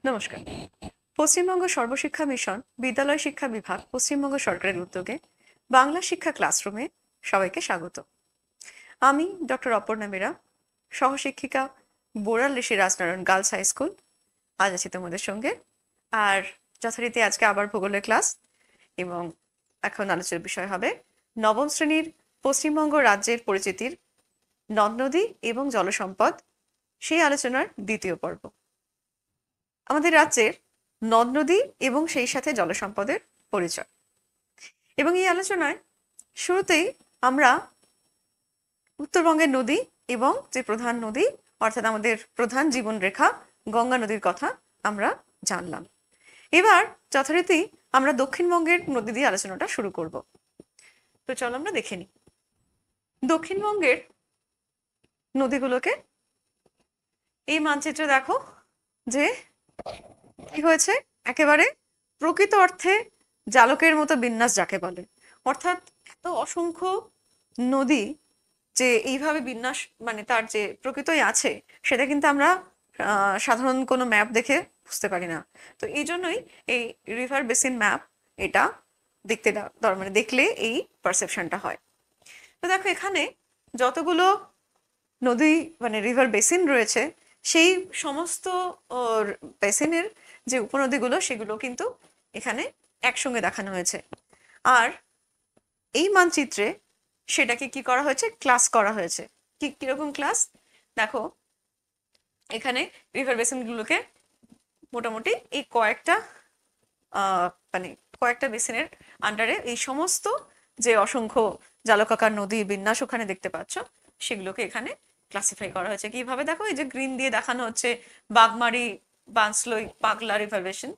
নমস্কার। পশ্চিমবঙ্গ সর্বশিক্ষা মিশন বিদ্যালয় শিক্ষা বিভাগ পশ্চিমবঙ্গ সরকারের উদ্যোগে বাংলা শিক্ষা ক্লাসরুমে সবাইকে স্বাগত। আমি ডক্টর অপর্ণা মীরা, সহশিক্ষিকা, বোড়াল ঋষি রাজনারায়ণ গার্লস হাই স্কুল। আজ আছি তোমাদের সঙ্গে। আর যথারীতি আজকে আবার ভূগোলের ক্লাস, এবং এখন আলোচনার বিষয় হবে নবম শ্রেণীর পশ্চিমবঙ্গ রাজ্যের পরিচিতির নদ নদী এবং জলসম্পদ, সেই আলোচনার দ্বিতীয় পর্ব। আমাদের রাজ্যের নদ নদী এবং সেই সাথে জলসম্পদের পরিচয়, এবং এই আলোচনায় শুরুতেই আমরা উত্তরবঙ্গের নদী এবং যে প্রধান নদী অর্থাৎ আমাদের প্রধান জীবন রেখা গঙ্গা নদীর কথা আমরা জানলাম। এবার যথারীতি আমরা দক্ষিণবঙ্গের নদী দিয়ে আলোচনাটা শুরু করব। তো চলো আমরা দেখে নিই দক্ষিণবঙ্গের নদীগুলোকে। এই মানচিত্রে দেখো যে কি হয়েছে, একেবারে প্রকৃত অর্থে জালকের মতো বিন্যাস যাকে বলে, অর্থাৎ এত অসংখ্য নদী যে এইভাবে বিন্যাস, মানে তার যে প্রকৃতই আছে সেটা কিন্তু আমরা সাধারণ কোনো ম্যাপ দেখে বুঝতে পারি না। তো এই জন্যই এই রিভার বেসিন ম্যাপ এটা দেখতে মানে দেখলে এই পারসেপশনটা হয়। তো দেখো এখানে যতগুলো নদী মানে রিভার বেসিন রয়েছে, সেই সমস্ত বেসিনের যে উপনদীগুলো সেগুলো কিন্তু এখানে একসঙ্গে দেখানো হয়েছে। আর এই মানচিত্রে সেটাকে কি করা হয়েছে, ক্লাস করা হয়েছে। কিরকম ক্লাস দেখো, এখানে রিভার বেসিনগুলোকে মোটামুটি এই মানে কয়েকটা বেসিনের আন্ডারে এই সমস্ত যে অসংখ্য জালকাকার নদীর বিন্যাস ওখানে দেখতে পাচ্ছ, সেগুলোকে এখানে ক্লাসিফাই করা হয়েছে। কিভাবে দেখো, এই যে গ্রিন দিয়ে দেখানো হচ্ছে বাগমারি, বাঁশলই, পাগলা রিভার বেসিন,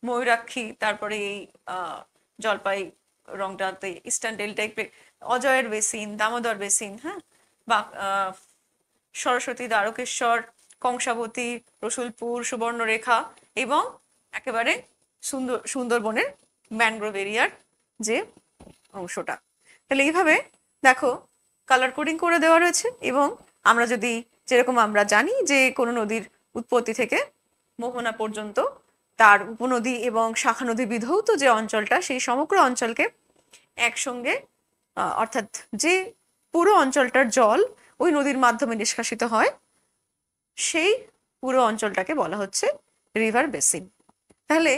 ময়ূরাক্ষী, তারপরে এই জলপাই রংটাতে ইস্টার্ন ডেল্টা, অজয়ের বেসিন, দামোদর বেসিন, হ্যাঁ, বা সরস্বতী, দ্বারকেশ্বর, কংসাবতী, রসুলপুর, সুবর্ণরেখা, এবং একেবারে সুন্দরবনের ম্যানগ্রোভ এরিয়ার যে অংশটা। তাহলে এইভাবে দেখো কালার কোডিং করে দেওয়া রয়েছে। এবং আমরা যদি যেরকম আমরা জানি যে কোনো নদীর উৎপত্তি থেকে মোহনা পর্যন্ত তার উপনদী এবং শাখা নদী বিধৌত যে অঞ্চলটা, সেই সমগ্র অঞ্চলকে একসঙ্গে অর্থাৎ যে পুরো অঞ্চলটার জল ওই নদীর মাধ্যমে নিষ্কাশিত হয়, সেই পুরো অঞ্চলটাকে বলা হচ্ছে রিভার বেসিন। তাহলে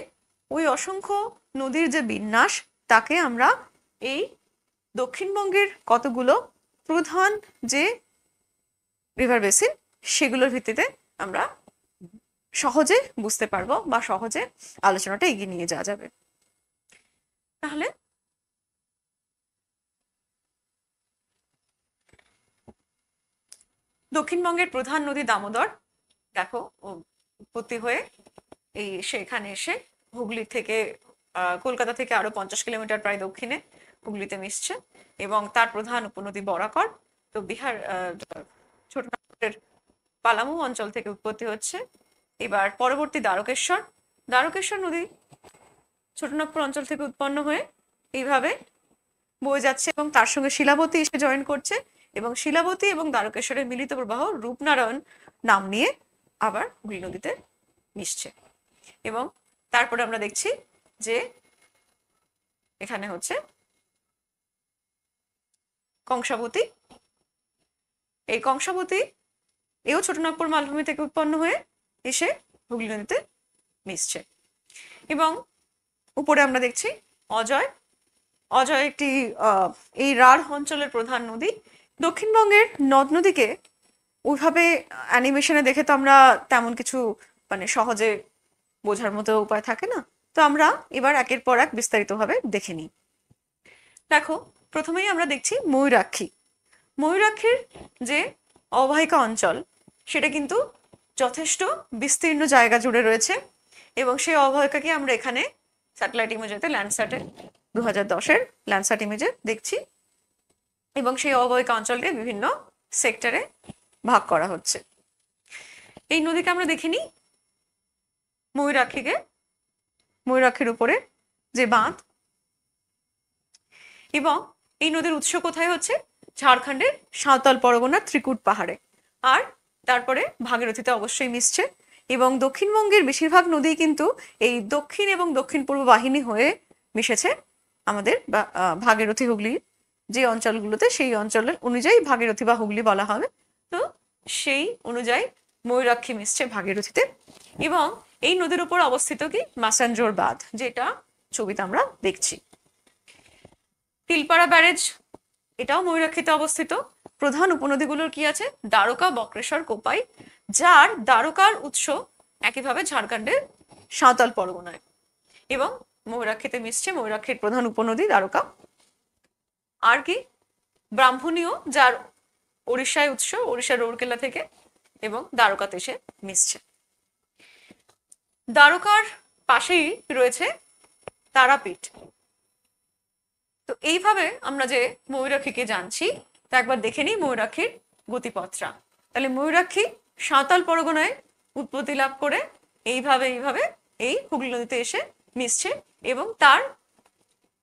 ওই অসংখ্য নদীর যে বিন্যাস, তাকে আমরা এই দক্ষিণবঙ্গের কতগুলো প্রধান যে রিভার বেসিন সেগুলোর ভিত্তিতে আমরা সহজে বুঝতে পারবো বা সহজে আলোচনাটা এগিয়ে নিয়ে যাওয়া যাবে। তাহলে দক্ষিণবঙ্গের প্রধান নদী দামোদর, দেখো উৎপত্তি হয়ে এই সেখানে এসে হুগলি থেকে কলকাতা থেকে আরো 50 কিলোমিটার প্রায় দক্ষিণে হুগলিতে মিশছে, এবং তার প্রধান উপনদী বরাকর। তো বিহার ছোটনাগপুরের পালামু অঞ্চল থেকে উৎপত্তি হচ্ছে। এবার পরবর্তী দ্বারকেশ্বর নদী ছোটনাগপুর অঞ্চল থেকে উৎপন্ন হয়ে এইভাবে বয়ে যাচ্ছে, এবং তার সঙ্গে শিলাবতী এসে জয়েন করছে, এবং শিলাবতী এবং দ্বারকেশ্বরের মিলিত প্রবাহ রূপনারায়ণ নাম নিয়ে আবার হুগলি নদীতে মিশছে। এবং তারপরে আমরা দেখছি যে এখানে হচ্ছে কংসাবতী। এই কংসাবতী এও ছোটনাগপুর মালভূমি থেকে উৎপন্ন হয়ে এসে হুগলি নদীতে মিশছে। এবং উপরে আমরা দেখছি অজয় একটি এই রাঢ় অঞ্চলের প্রধান নদী। দক্ষিণবঙ্গের নদ নদীকে ওইভাবে অ্যানিমেশনে দেখে তো আমরা তেমন কিছু মানে সহজে বোঝার মতো উপায় থাকে না। তো আমরা এবার একের পর এক বিস্তারিতভাবে দেখে নিই। দেখো প্রথমেই আমরা দেখছি ময়ূরাক্ষীর যে অববাহিকা অঞ্চল, সেটা কিন্তু যথেষ্ট বিস্তীর্ণ জায়গা জুড়ে রয়েছে, এবং সেই অববাহিকাকে আমরা এখানে স্যাটেলাইট ইমেজেতে ল্যান্ডস্যাটের 2010-এর ল্যান্ডস্যাট ইমেজে দেখছি, এবং সেই অববাহিকা অঞ্চলকে বিভিন্ন সেক্টরে ভাগ করা হচ্ছে। এই নদীকে আমরা দেখিনি ময়ূরাক্ষীর উপরে যে বাঁধ, এবং এই নদীর উৎস কোথায় হচ্ছে ঝাড়খণ্ডের সাঁওতাল পরগনার ত্রিকুট পাহাড়ে। আর তারপরে ভাগীরথীতে অবশ্যই মিশছে, এবং দক্ষিণবঙ্গের বেশিরভাগ নদী কিন্তু এই দক্ষিণ এবং দক্ষিণ পূর্ব বাহিনী হয়ে মিশেছে আমাদের ভাগীরথী হুগলি যে অঞ্চলগুলোতে, সেই অঞ্চলের অনুযায়ী ভাগীরথী বা হুগলি বলা হবে। তো সেই অনুযায়ী ময়ূরাক্ষী মিশছে ভাগীরথীতে। এবং এই নদীর উপর অবস্থিত কি মাসাঞ্জোর বাঁধ, যেটা ছবিতে আমরা দেখছি। তিলপাড়া ব্যারেজ, এটাও ময়ূরাক্ষীতে অবস্থিত। প্রধান উপনদীগুলোর কি আছে? দ্বারকা, বক্রেশ্বর, কোপাই, যার দ্বারকার উৎস একইভাবে ঝাড়খণ্ডের সাঁওতাল পরগনায়। এবং ময়ূরাক্ষীতে মিশছে ময়ূরাক্ষীর প্রধান উপনদী দ্বারকা। আর কি ব্রাহ্মণীও, যার ওড়িশায় উৎস, ওড়িশার রৌরকেল্লা থেকে, এবং দ্বারকাতে এসে মিশছে। দ্বারকার পাশেই রয়েছে তারাপীঠ। তো এইভাবে আমরা যে ময়ূরাক্ষীকে জানছি তা একবার দেখে নিই ময়ূরাক্ষীর গতিপথটা। তাহলে ময়ূরাক্ষী সাঁওতাল পরগনায় উৎপত্তি লাভ করে এইভাবে এই হুগলি নদীতে এসে মিশছে, এবং তার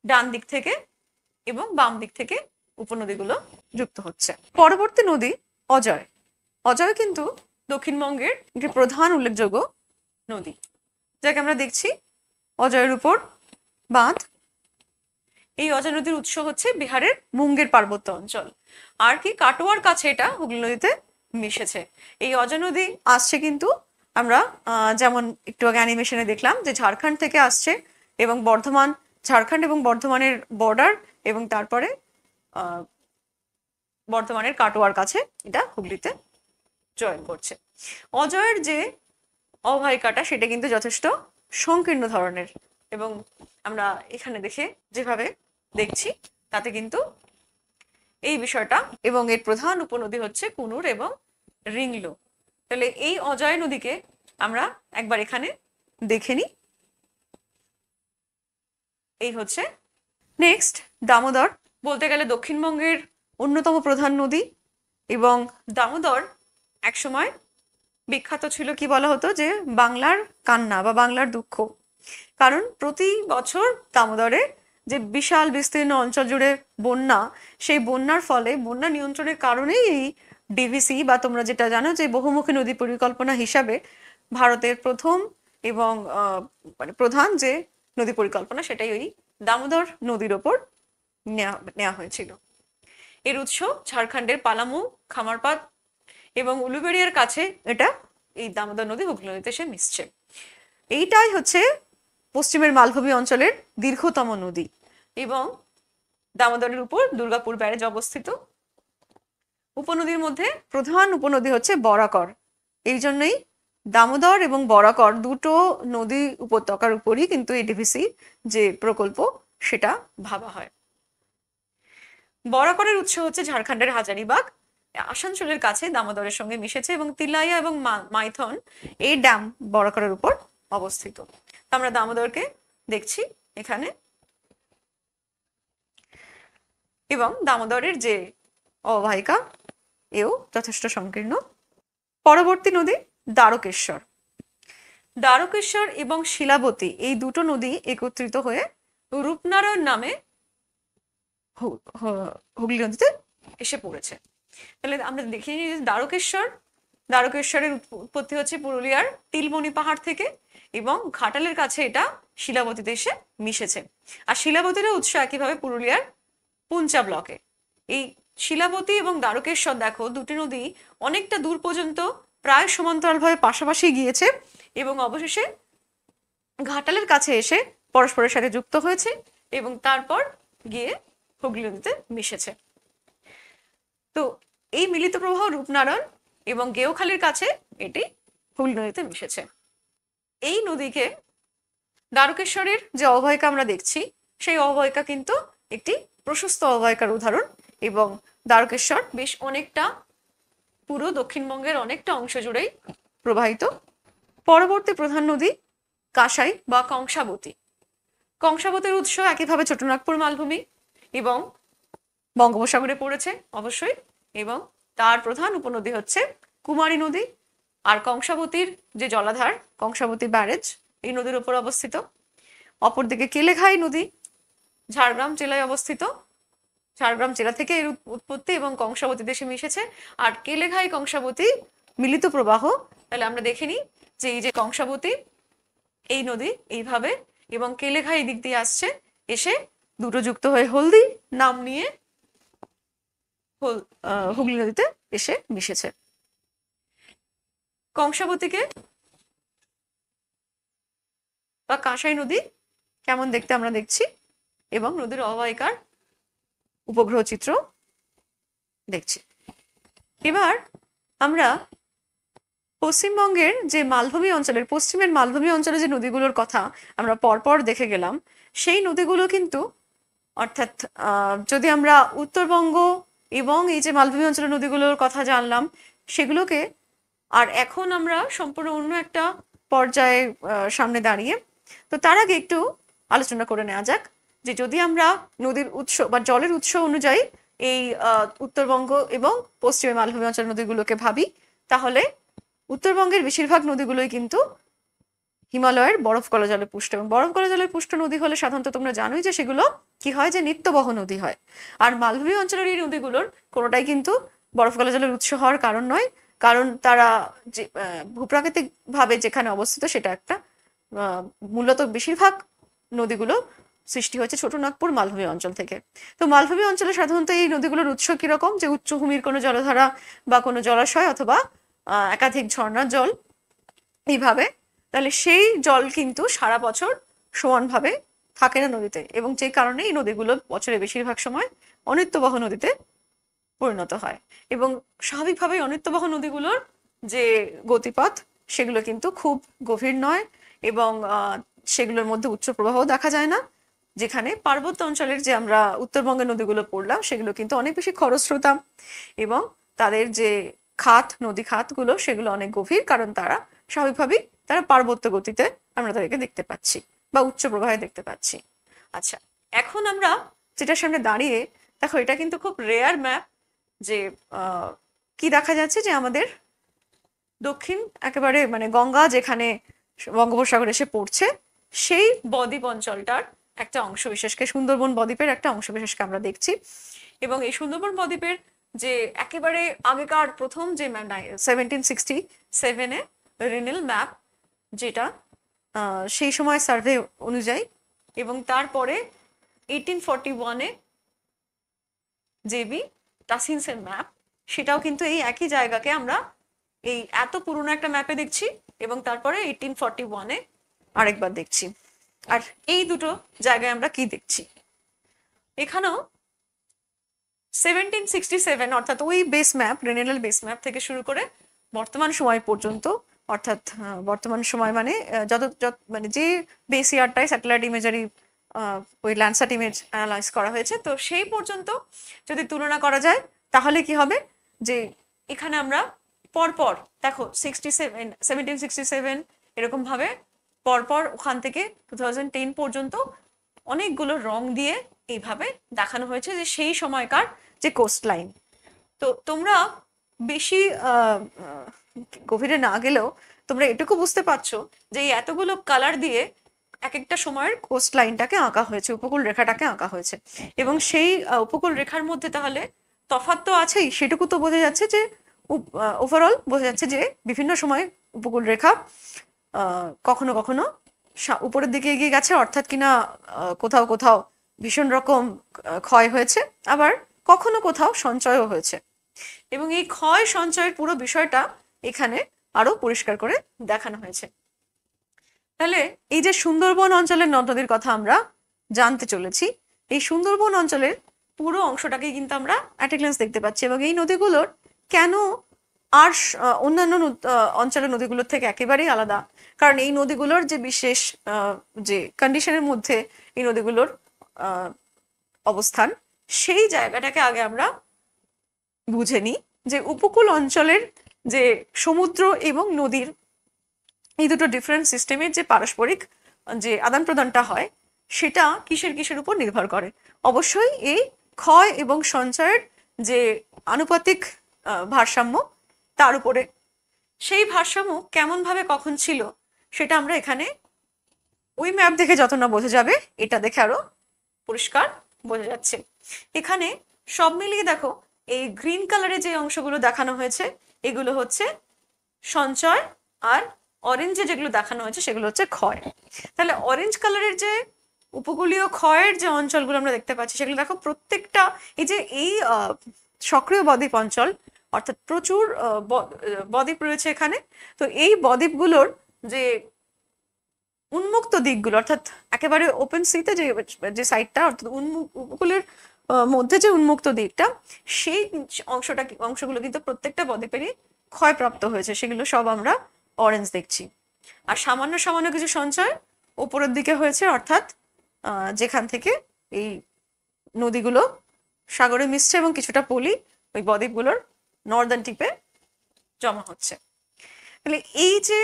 ডান দিক থেকে এবং বাম দিক থেকে উপনদীগুলো যুক্ত হচ্ছে। পরবর্তী নদী অজয়। অজয় কিন্তু দক্ষিণবঙ্গের একটি প্রধান উল্লেখযোগ্য নদী, যাকে আমরা দেখছি অজয়ের উপর বাঁধ। এই অজয় নদীর উৎস হচ্ছে বিহারের মুঙ্গের পার্বত্য অঞ্চল। আর কি কাটোয়ার কাছে এটা হুগলি নদীতে মিশেছে। এই অজয় নদী আসছে কিন্তু আমরা যেমন একটু আগে অ্যানিমেশনে দেখলাম যে ঝাড়খণ্ড থেকে আসছে, এবং বর্ধমান, ঝাড়খণ্ড এবং বর্ধমানের বর্ডার, এবং তারপরে বর্ধমানের কাটোয়ার কাছে এটা হুগলিতে জয়েন করছে। অজয়ের যে অববাহিকাটা সেটা কিন্তু যথেষ্ট সংকীর্ণ ধরনের, এবং আমরা এখানে দেখে যেভাবে দেখছি তাতে কিন্তু এই বিষয়টা। এবং এর প্রধান উপনদী হচ্ছে কুনুর এবং রিংলো। তাহলে এই অজয় নদীকে আমরা একবার এখানে দেখে নিই। এই হচ্ছে নেক্সট দামোদর। বলতে গেলে দক্ষিণবঙ্গের অন্যতম প্রধান নদী, এবং দামোদর একসময় বিখ্যাত ছিল, কি বলা হতো, যে বাংলার কান্না বা বাংলার দুঃখ। কারণ প্রতি বছর দামোদরে যে বিশাল বিস্তীর্ণ অঞ্চল জুড়ে বন্যা, সেই বন্যার ফলে, বন্যা নিয়ন্ত্রণের কারণেই এই ডিভিসি বা তোমরা যেটা জানো যে বহুমুখী নদী পরিকল্পনা হিসাবে ভারতের প্রথম এবং মানে প্রধান যে নদী পরিকল্পনা, সেটাই ওই দামোদর নদীর ওপর নেওয়া হয়েছিল। এর উৎস ঝাড়খণ্ডের পালামু, খামারপাত এবং উলুবেড়িয়ার কাছে এটা এই দামোদর নদী হুগলি নদীতে এসে মিশছে। এইটাই হচ্ছে পশ্চিমের মালভূমি অঞ্চলের দীর্ঘতম নদী, এবং দামোদরের উপর দুর্গাপুর ব্যারেজ অবস্থিত। উপনদীর মধ্যে প্রধান উপনদী হচ্ছে বরাকর। এই জন্যই দামোদর এবং বরাকর দুটো নদী উপত্যকার উপরই কিন্তু এই ডিভিসি যে প্রকল্প সেটা ভাবা হয়। বরাকরের উৎস হচ্ছে ঝাড়খণ্ডের হাজারিবাগ, আসানসোলের কাছে দামোদরের সঙ্গে মিশেছে, এবং তিলাইয়া এবং মাইথন এই ড্যাম বরাকরের উপর অবস্থিত। আমরা দামোদরকে দেখছি এখানে, এবং দামোদরের যে অববাহিকা এও যথেষ্ট সংকীর্ণ। পরবর্তী নদী দ্বারকেশ্বর। দ্বারকেশ্বর এবং শিলাবতী এই দুটো নদী একত্রিত হয়ে রূপনারায়ণ নামে হুগলি নদীতে এসে পড়েছে। তাহলে আমরা দেখি দ্বারকেশ্বরের উৎপত্তি হচ্ছে পুরুলিয়ার তিলমণি পাহাড় থেকে, এবং ঘাটালের কাছে এটা শিলাবতীতে এসে মিশেছে। আর শিলাবতীর উৎস একইভাবে পুরুলিয়ার পুঞ্চা ব্লকে। এই শিলাবতী এবং দ্বারকেশ্বর দেখো দুটি নদী অনেকটা দূর পর্যন্ত প্রায় সমান্তরালভাবে পাশাপাশি গিয়েছে, এবং অবশেষে ঘাটালের কাছে এসে পরস্পরের সাথে যুক্ত হয়েছে, এবং তারপর গিয়ে হুগলি নদীতে মিশেছে। তো এই মিলিত প্রবাহ রূপনারায়ণ এবং গেওখালির কাছে এটি হুগলি নদীতে মিশেছে। এই নদীকে দ্বারকেশ্বরের যে অববাহিকা আমরা দেখছি, সেই অববাহিকা কিন্তু একটি প্রশস্ত অববাহিকার উদাহরণ, এবং দ্বারকেশ্বর বেশ অনেকটা পুরো দক্ষিণবঙ্গের অনেকটা অংশ জুড়েই প্রবাহিত। পরবর্তী প্রধান নদী কাঁসাই বা কংসাবতী। কংসাবতীর উৎস একইভাবে ছোটনাগপুর মালভূমি এবং বঙ্গোপসাগরে পড়েছে অবশ্যই, এবং তার প্রধান উপনদী হচ্ছে কুমারী নদী। আর কংসাবতীর যে জলাধার কংসাবতী ব্যারেজ এই নদীর উপর অবস্থিত। অপরদিকে কেলেঘাই নদী ঝাড়গ্রাম জেলায় অবস্থিত। ঝাড়গ্রাম জেলা থেকে এর উৎপত্তি, এবং কংসাবতী দেশে মিশেছে। আর কেলেঘাই কংসাবতী মিলিত প্রবাহ, তাহলে আমরা দেখে নিই যে এই যে কংসাবতী এই নদী এইভাবে এবং কেলেঘাই দিক দিয়ে আসছে, এসে দুটো যুক্ত হয়ে হলদি নাম নিয়ে হুগলি নদীতে এসে মিশেছে। কংসাবতীকে বা কাঁসাই নদী কেমন দেখতে আমরা দেখছি, এবং নদীর অববাহিকার উপগ্রহ চিত্র দেখছি। এবার আমরা পশ্চিমবঙ্গের যে মালভূমি অঞ্চলের, পশ্চিমের মালভূমি অঞ্চলে যে নদীগুলোর কথা আমরা পরপর দেখে গেলাম, সেই নদীগুলো কিন্তু অর্থাৎ যদি আমরা উত্তরবঙ্গ এবং এই যে মালভূমি অঞ্চলের নদীগুলোর কথা জানলাম, সেগুলোকে আর এখন আমরা সম্পূর্ণ অন্য একটা পর্যায়ে সামনে দাঁড়িয়ে, তো তার আগে একটু আলোচনা করে নেওয়া যাক যে যদি আমরা নদীর উৎস বা জলের উৎস অনুযায়ী এই উত্তরবঙ্গ এবং পশ্চিমে মালভূমি অঞ্চলের নদীগুলোকে ভাবি, তাহলে উত্তরবঙ্গের বেশিরভাগ নদীগুলোই কিন্তু হিমালয়ের বরফ গলা জলে পুষ্ট, এবং বরফ গলা জলে পুষ্ট নদী হলে সাধারণত তোমরা জানোই যে সেগুলো কি হয়, যে নিত্যবহ নদী হয়। আর মালভূমি অঞ্চলের এই নদীগুলোর কোনোটাই কিন্তু বরফ গলা জলের উৎস হওয়ার কারণ নয়, কারণ তারা যে ভূপ্রাকৃতিক ভাবে যেখানে অবস্থিত সেটা একটা মূলত বেশিরভাগ নদীগুলো সৃষ্টি হয়েছে ছোটনাগপুর মালভূমি অঞ্চল থেকে। তো মালভূমি অঞ্চলে সাধারণত এই নদীগুলোর উৎস কিরকম, যে উচ্চভূমির কোনো জলধারা বা কোনো জলাশয় অথবা একাধিক ঝর্ণার জল এইভাবে, তাহলে সেই জল কিন্তু সারা বছর সমানভাবে থাকে না নদীতে, এবং যে কারণে এই নদীগুলো বছরের বেশিরভাগ সময় অনিত্যবহ নদীতে পরিণত হয়। এবং স্বাভাবিকভাবেই অনিত্যবহ নদীগুলোর যে গতিপথ সেগুলো কিন্তু খুব গভীর নয়, এবং সেগুলোর মধ্যে উচ্চ প্রবাহ দেখা যায় না। যেখানে পার্বত্য অঞ্চলের যে আমরা উত্তরবঙ্গের নদীগুলো পড়লাম, সেগুলো কিন্তু অনেক বেশি খরস্রোতা, এবং তাদের যে খাত, নদী খাতগুলো সেগুলো অনেক গভীর, কারণ তারা স্বাভাবিকভাবেই তারা পার্বত্য গতিতে আমরা তাদেরকে দেখতে পাচ্ছি বা উচ্চ প্রবাহে দেখতে পাচ্ছি। আচ্ছা, এখন আমরা যেটার সামনে দাঁড়িয়ে দেখো, এটা কিন্তু খুব রেয়ার ম্যাপ, যে কি দেখা যাচ্ছে যে আমাদের দক্ষিণ একেবারে মানে গঙ্গা যেখানে বঙ্গোপসাগর এসে পড়ছে, সেই বদ্বীপ অঞ্চলটার একটা অংশ বিশেষকে, সুন্দরবন বদ্বীপের একটা অংশ বিশেষকে আমরা দেখছি। এবং এই সুন্দরবন বদ্বীপের যে একেবারে আগেকার প্রথম যে 1767-এ রেনেল ম্যাপ, যেটা সেই সময় সার্ভে অনুযায়ী, এবং তারপরে 1841-এ জেবি টাসিন্সের ম্যাপ, সেটাও কিন্তু এই একই জায়গাকে আমরা এই এত পুরনো একটা ম্যাপে দেখছি, এবং তারপরে 1841-এ আরেকবার দেখছি। আর এই দুটো জায়গায় আমরা কি দেখছি, এখানেও 1767 অর্থাৎ ওই বেস ম্যাপ, রেনেল বেস ম্যাপ থেকে শুরু করে বর্তমান সময় পর্যন্ত, অর্থাৎ বর্তমান সময় মানে মানে যে বেস ইয়ারটাই স্যাটেলাইট ইমেজারি ওই ল্যান্ডস্যাট ইমেজ অ্যানালাইজ করা হয়েছে, তো সেই পর্যন্ত যদি তুলনা করা যায়, তাহলে কি হবে যে এখানে আমরা পরপর দেখো 1767 এরকম ভাবে পরপর ওখান থেকে 2010 পর্যন্ত অনেকগুলো রং দিয়ে এইভাবে দেখানো হয়েছে যে সেই সময়কার যে কোস্ট লাইন। তো তোমরা বেশি গভীরে না গেলেও তোমরা এটুকু বুঝতে পারছো যে এই এতগুলো কালার দিয়ে এক একটা সময়ের কোস্ট লাইনটাকে আঁকা হয়েছে, উপকূল রেখাটাকে আঁকা হয়েছে, এবং সেই উপকূল রেখার মধ্যে তাহলে তফাৎ তো আছেই, সেটুকু তো বোঝা যাচ্ছে যে ওভারঅল বোঝা যাচ্ছে যে বিভিন্ন সময় উপকূল রেখা কখনো কখনো উপরের দিকে এগিয়ে গেছে, অর্থাৎ কিনা কোথাও কোথাও ভীষণ রকম ক্ষয় হয়েছে, আবার কখনো কোথাও সঞ্চয়ও হয়েছে, এবং এই ক্ষয় সঞ্চয়ের পুরো বিষয়টা এখানে আরো পরিষ্কার করে দেখানো হয়েছে। তাহলে এই যে সুন্দরবন অঞ্চলের নদ নদীর কথা আমরা জানতে চলেছি, এই সুন্দরবন অঞ্চলের পুরো অংশটাকে কিন্তু আমরা অ্যাট এ গ্ল্যান্স দেখতে পাচ্ছি, এবং এই নদীগুলোর কেন আর অন্যান্য অঞ্চলের নদীগুলোর থেকে একেবারেই আলাদা, কারণ এই নদীগুলোর যে বিশেষ যে কন্ডিশনের মধ্যে এই নদীগুলোর অবস্থান, সেই জায়গাটাকে আগে আমরা বুঝে নিই, যে উপকূল অঞ্চলের যে সমুদ্র এবং নদীর এই দুটো ডিফারেন্ট সিস্টেমের যে পারস্পরিক যে আদান প্রদানটা হয়, সেটা কিসের কিসের উপর নির্ভর করে। অবশ্যই এই ক্ষয় এবং সঞ্চয়ের যে আনুপাতিক ভারসাম্য, তার উপরে। সেই ভারসাম্য কেমন ভাবে কখন ছিল সেটা আমরা এখানে ওই ম্যাপ দেখে যত না বোঝা যাবে, এটা দেখে আরো পরিষ্কার বোঝা যাচ্ছে। এখানে সব মিলিয়ে দেখো, এই গ্রিন কালারে যে অংশগুলো দেখানো হয়েছে, এগুলো হচ্ছে সঞ্চয় আর অরেঞ্জে যেগুলো দেখানো হয়েছে সেগুলো হচ্ছে ক্ষয়। তাহলে অরেঞ্জ কালারের যে উপকূলীয় ক্ষয়ের যে অঞ্চলগুলো আমরা দেখতে পাচ্ছি সেগুলো দেখো প্রত্যেকটা এই যে এই সক্রিয় বদ্বীপ অঞ্চল, অর্থাৎ প্রচুর বদ্বীপ রয়েছে এখানে। তো এই বদ্বীপগুলোর যে উন্মুক্ত দিকগুলো, অর্থাৎ একেবারে ওপেন সিতে যে যে সাইডটা, অর্থাৎ উপকূলের মধ্যে যে উন্মুক্ত দিকটা, সেই অংশগুলো কিন্তু প্রত্যেকটা বদ্বীপেরই ক্ষয়প্রাপ্ত হয়েছে, সেগুলো সব আমরা অরেঞ্জ দেখছি। আর সামান্য সামান্য কিছু সঞ্চয় উপরের দিকে হয়েছে, অর্থাৎ যেখান থেকে এই নদীগুলো সাগরে মিশছে এবং কিছুটা পলি ওই বদ্বীপগুলোর নর্দার্ন টিপে জমা হচ্ছে। তাহলে এই যে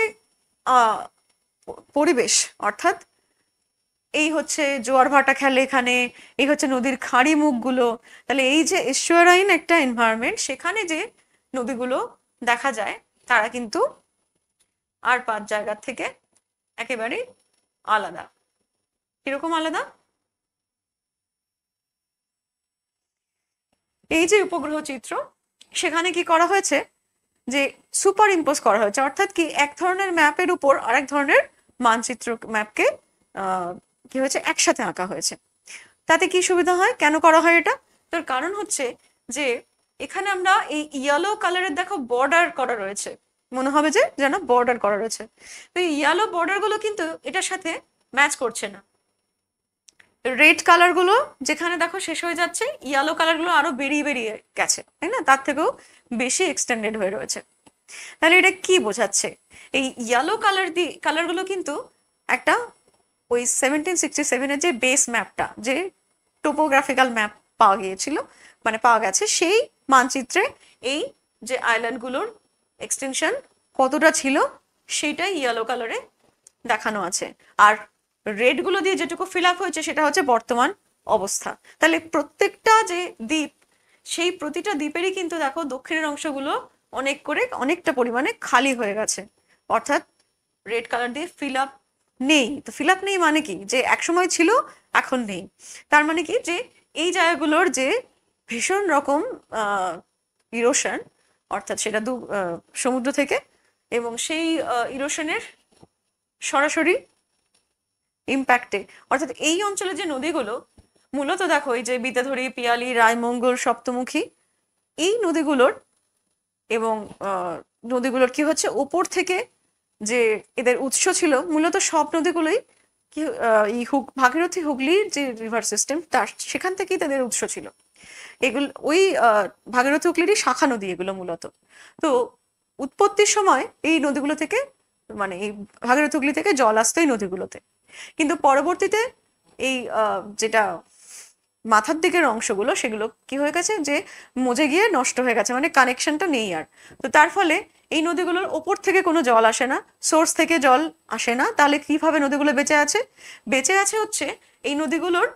পরিবেশ, অর্থাৎ এই হচ্ছে জোয়ার ভাটা খেলে এখানে, এই হচ্ছে নদীর খাঁড়ি মুখগুলো, তাহলে এই যে এস্টুয়ারাইন একটা এনভায়রনমেন্ট, সেখানে যে নদীগুলো দেখা যায় তারা কিন্তু আর 5 জায়গার থেকে একেবারে আলাদা। কিরকম আলাদা? এই যে উপগ্রহ চিত্র, সেখানে কি করা হয়েছে যে সুপার ইম্পোজ করা হয়েছে, অর্থাৎ কি এক ধরনের ম্যাপের উপর আরেক ধরনের মানচিত্র ম্যাপকে কি হয়েছে একসাথে আঁকা হয়েছে। তাতে কি সুবিধা হয়, কেন করা হয় এটা? তার কারণ হচ্ছে যে এখানে আমরা এই ইয়েলো কালারের দেখো বর্ডার করা রয়েছে, মনে হবে যে যেন বর্ডার করা রয়েছে। তো এই ইয়েলো বর্ডার গুলো কিন্তু এটার সাথে ম্যাচ করছে না। রেড কালার গুলো যেখানে দেখো শেষ হয়ে যাচ্ছে, ইয়েলো কালার গুলো আরো বেরিয়ে বেরিয়ে গেছে, তাই না? তার থেকেও বেশি এক্সটেন্ডেড হয়ে রয়েছে। তাহলে এটা কি বোঝাচ্ছে? এই ইয়েলো কালার গুলো কিন্তু একটা ওই 1767-এর যে বেস ম্যাপটা, যে টোপোগ্রাফিক্যাল ম্যাপ পাওয়া গিয়েছিল, মানে পাওয়া গেছে, সেই মানচিত্রে এই যে আইল্যান্ডগুলোর এক্সটেনশন কতটা ছিল সেটাই ইয়েলো কালারে দেখানো আছে। আর রেড গুলো দিয়ে যেটুকু ফিল আপ হয়েছে সেটা হচ্ছে বর্তমান অবস্থা। তাহলে প্রত্যেকটা যে দ্বীপ, সেই প্রতিটা দ্বীপেরই কিন্তু দেখো দক্ষিণের অংশগুলো অনেকটা পরিমাণে খালি হয়ে গেছে, অর্থাৎ রেড কালার দিয়ে ফিল আপ নেই। তো ফিল আপ নেই মানে কি, যে একসময় ছিল এখন নেই। তার মানে কি, যে এই জায়গাগুলোর যে ভীষণ রকম ইরোশন, অর্থাৎ সেটা সমুদ্র থেকে, এবং সেই ইরোশনের সরাসরি ইম্প্যাক্টে, অর্থাৎ এই অঞ্চলের যে নদীগুলো মূলত দেখো এই যে বিদ্যাধরী, পিয়ালি, রায়মঙ্গল, সপ্তমুখী, এই নদীগুলোর এবং নদীগুলোর কি হচ্ছে ওপর থেকে যে এদের উৎস ছিল, মূলত সব নদীগুলোই কি এই ভাগীরথী হুগলির যে রিভার সিস্টেম, তার সেখান থেকেই তাদের উৎস ছিল। এগুলো ওই ভাগীরথী হুগলিরই শাখা নদী এগুলো মূলত। তো উৎপত্তির সময় এই নদীগুলো থেকে, মানে এই ভাগীরথী হুগলি থেকে জল আসতো এই নদীগুলোতে, কিন্তু পরবর্তীতে এই যেটা মাথার দিকের অংশগুলো, সেগুলো কি হয়ে গেছে, যে মজে গিয়ে নষ্ট হয়ে গেছে, মানে কানেকশনটা নেই আর। তো তার ফলে এই নদীগুলোর ওপর থেকে কোনো জল আসে না, সোর্স থেকে জল আসে না। তাহলে কিভাবে নদীগুলো বেঁচে আছে? বেঁচে আছে হচ্ছে এই নদীগুলোর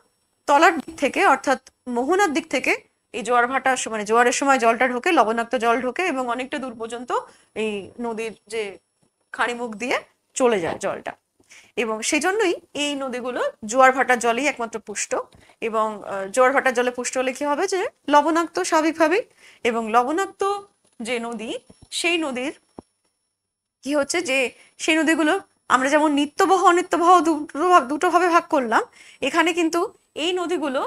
তলার দিক থেকে, অর্থাৎ মোহনার দিক থেকে এই জোয়ার ভাটা, মানে জোয়ারের সময় জলটা ঢোকে, লবণাক্ত জল ঢোকে এবং অনেকটা দূর পর্যন্ত এই নদীর যে খাঁড়িমুখ দিয়ে চলে যায় জলটা। এবং সেই জন্যই এই নদীগুলো জোয়ার ভাটার জলেই একমাত্র পুষ্ট। এবং জোয়ার ভাটার জলে পুষ্ট হলে কি হবে, যে লবণাক্ত স্বাভাবিকভাবেই, এবং লবণাক্ত যে নদী, সেই নদীর কি হচ্ছে, যে সেই নদীগুলো আমরা যেমন নিত্যবহ অনিত্যবহ দুটো ভাবে ভাগ করলাম, এখানে কিন্তু এই নদীগুলো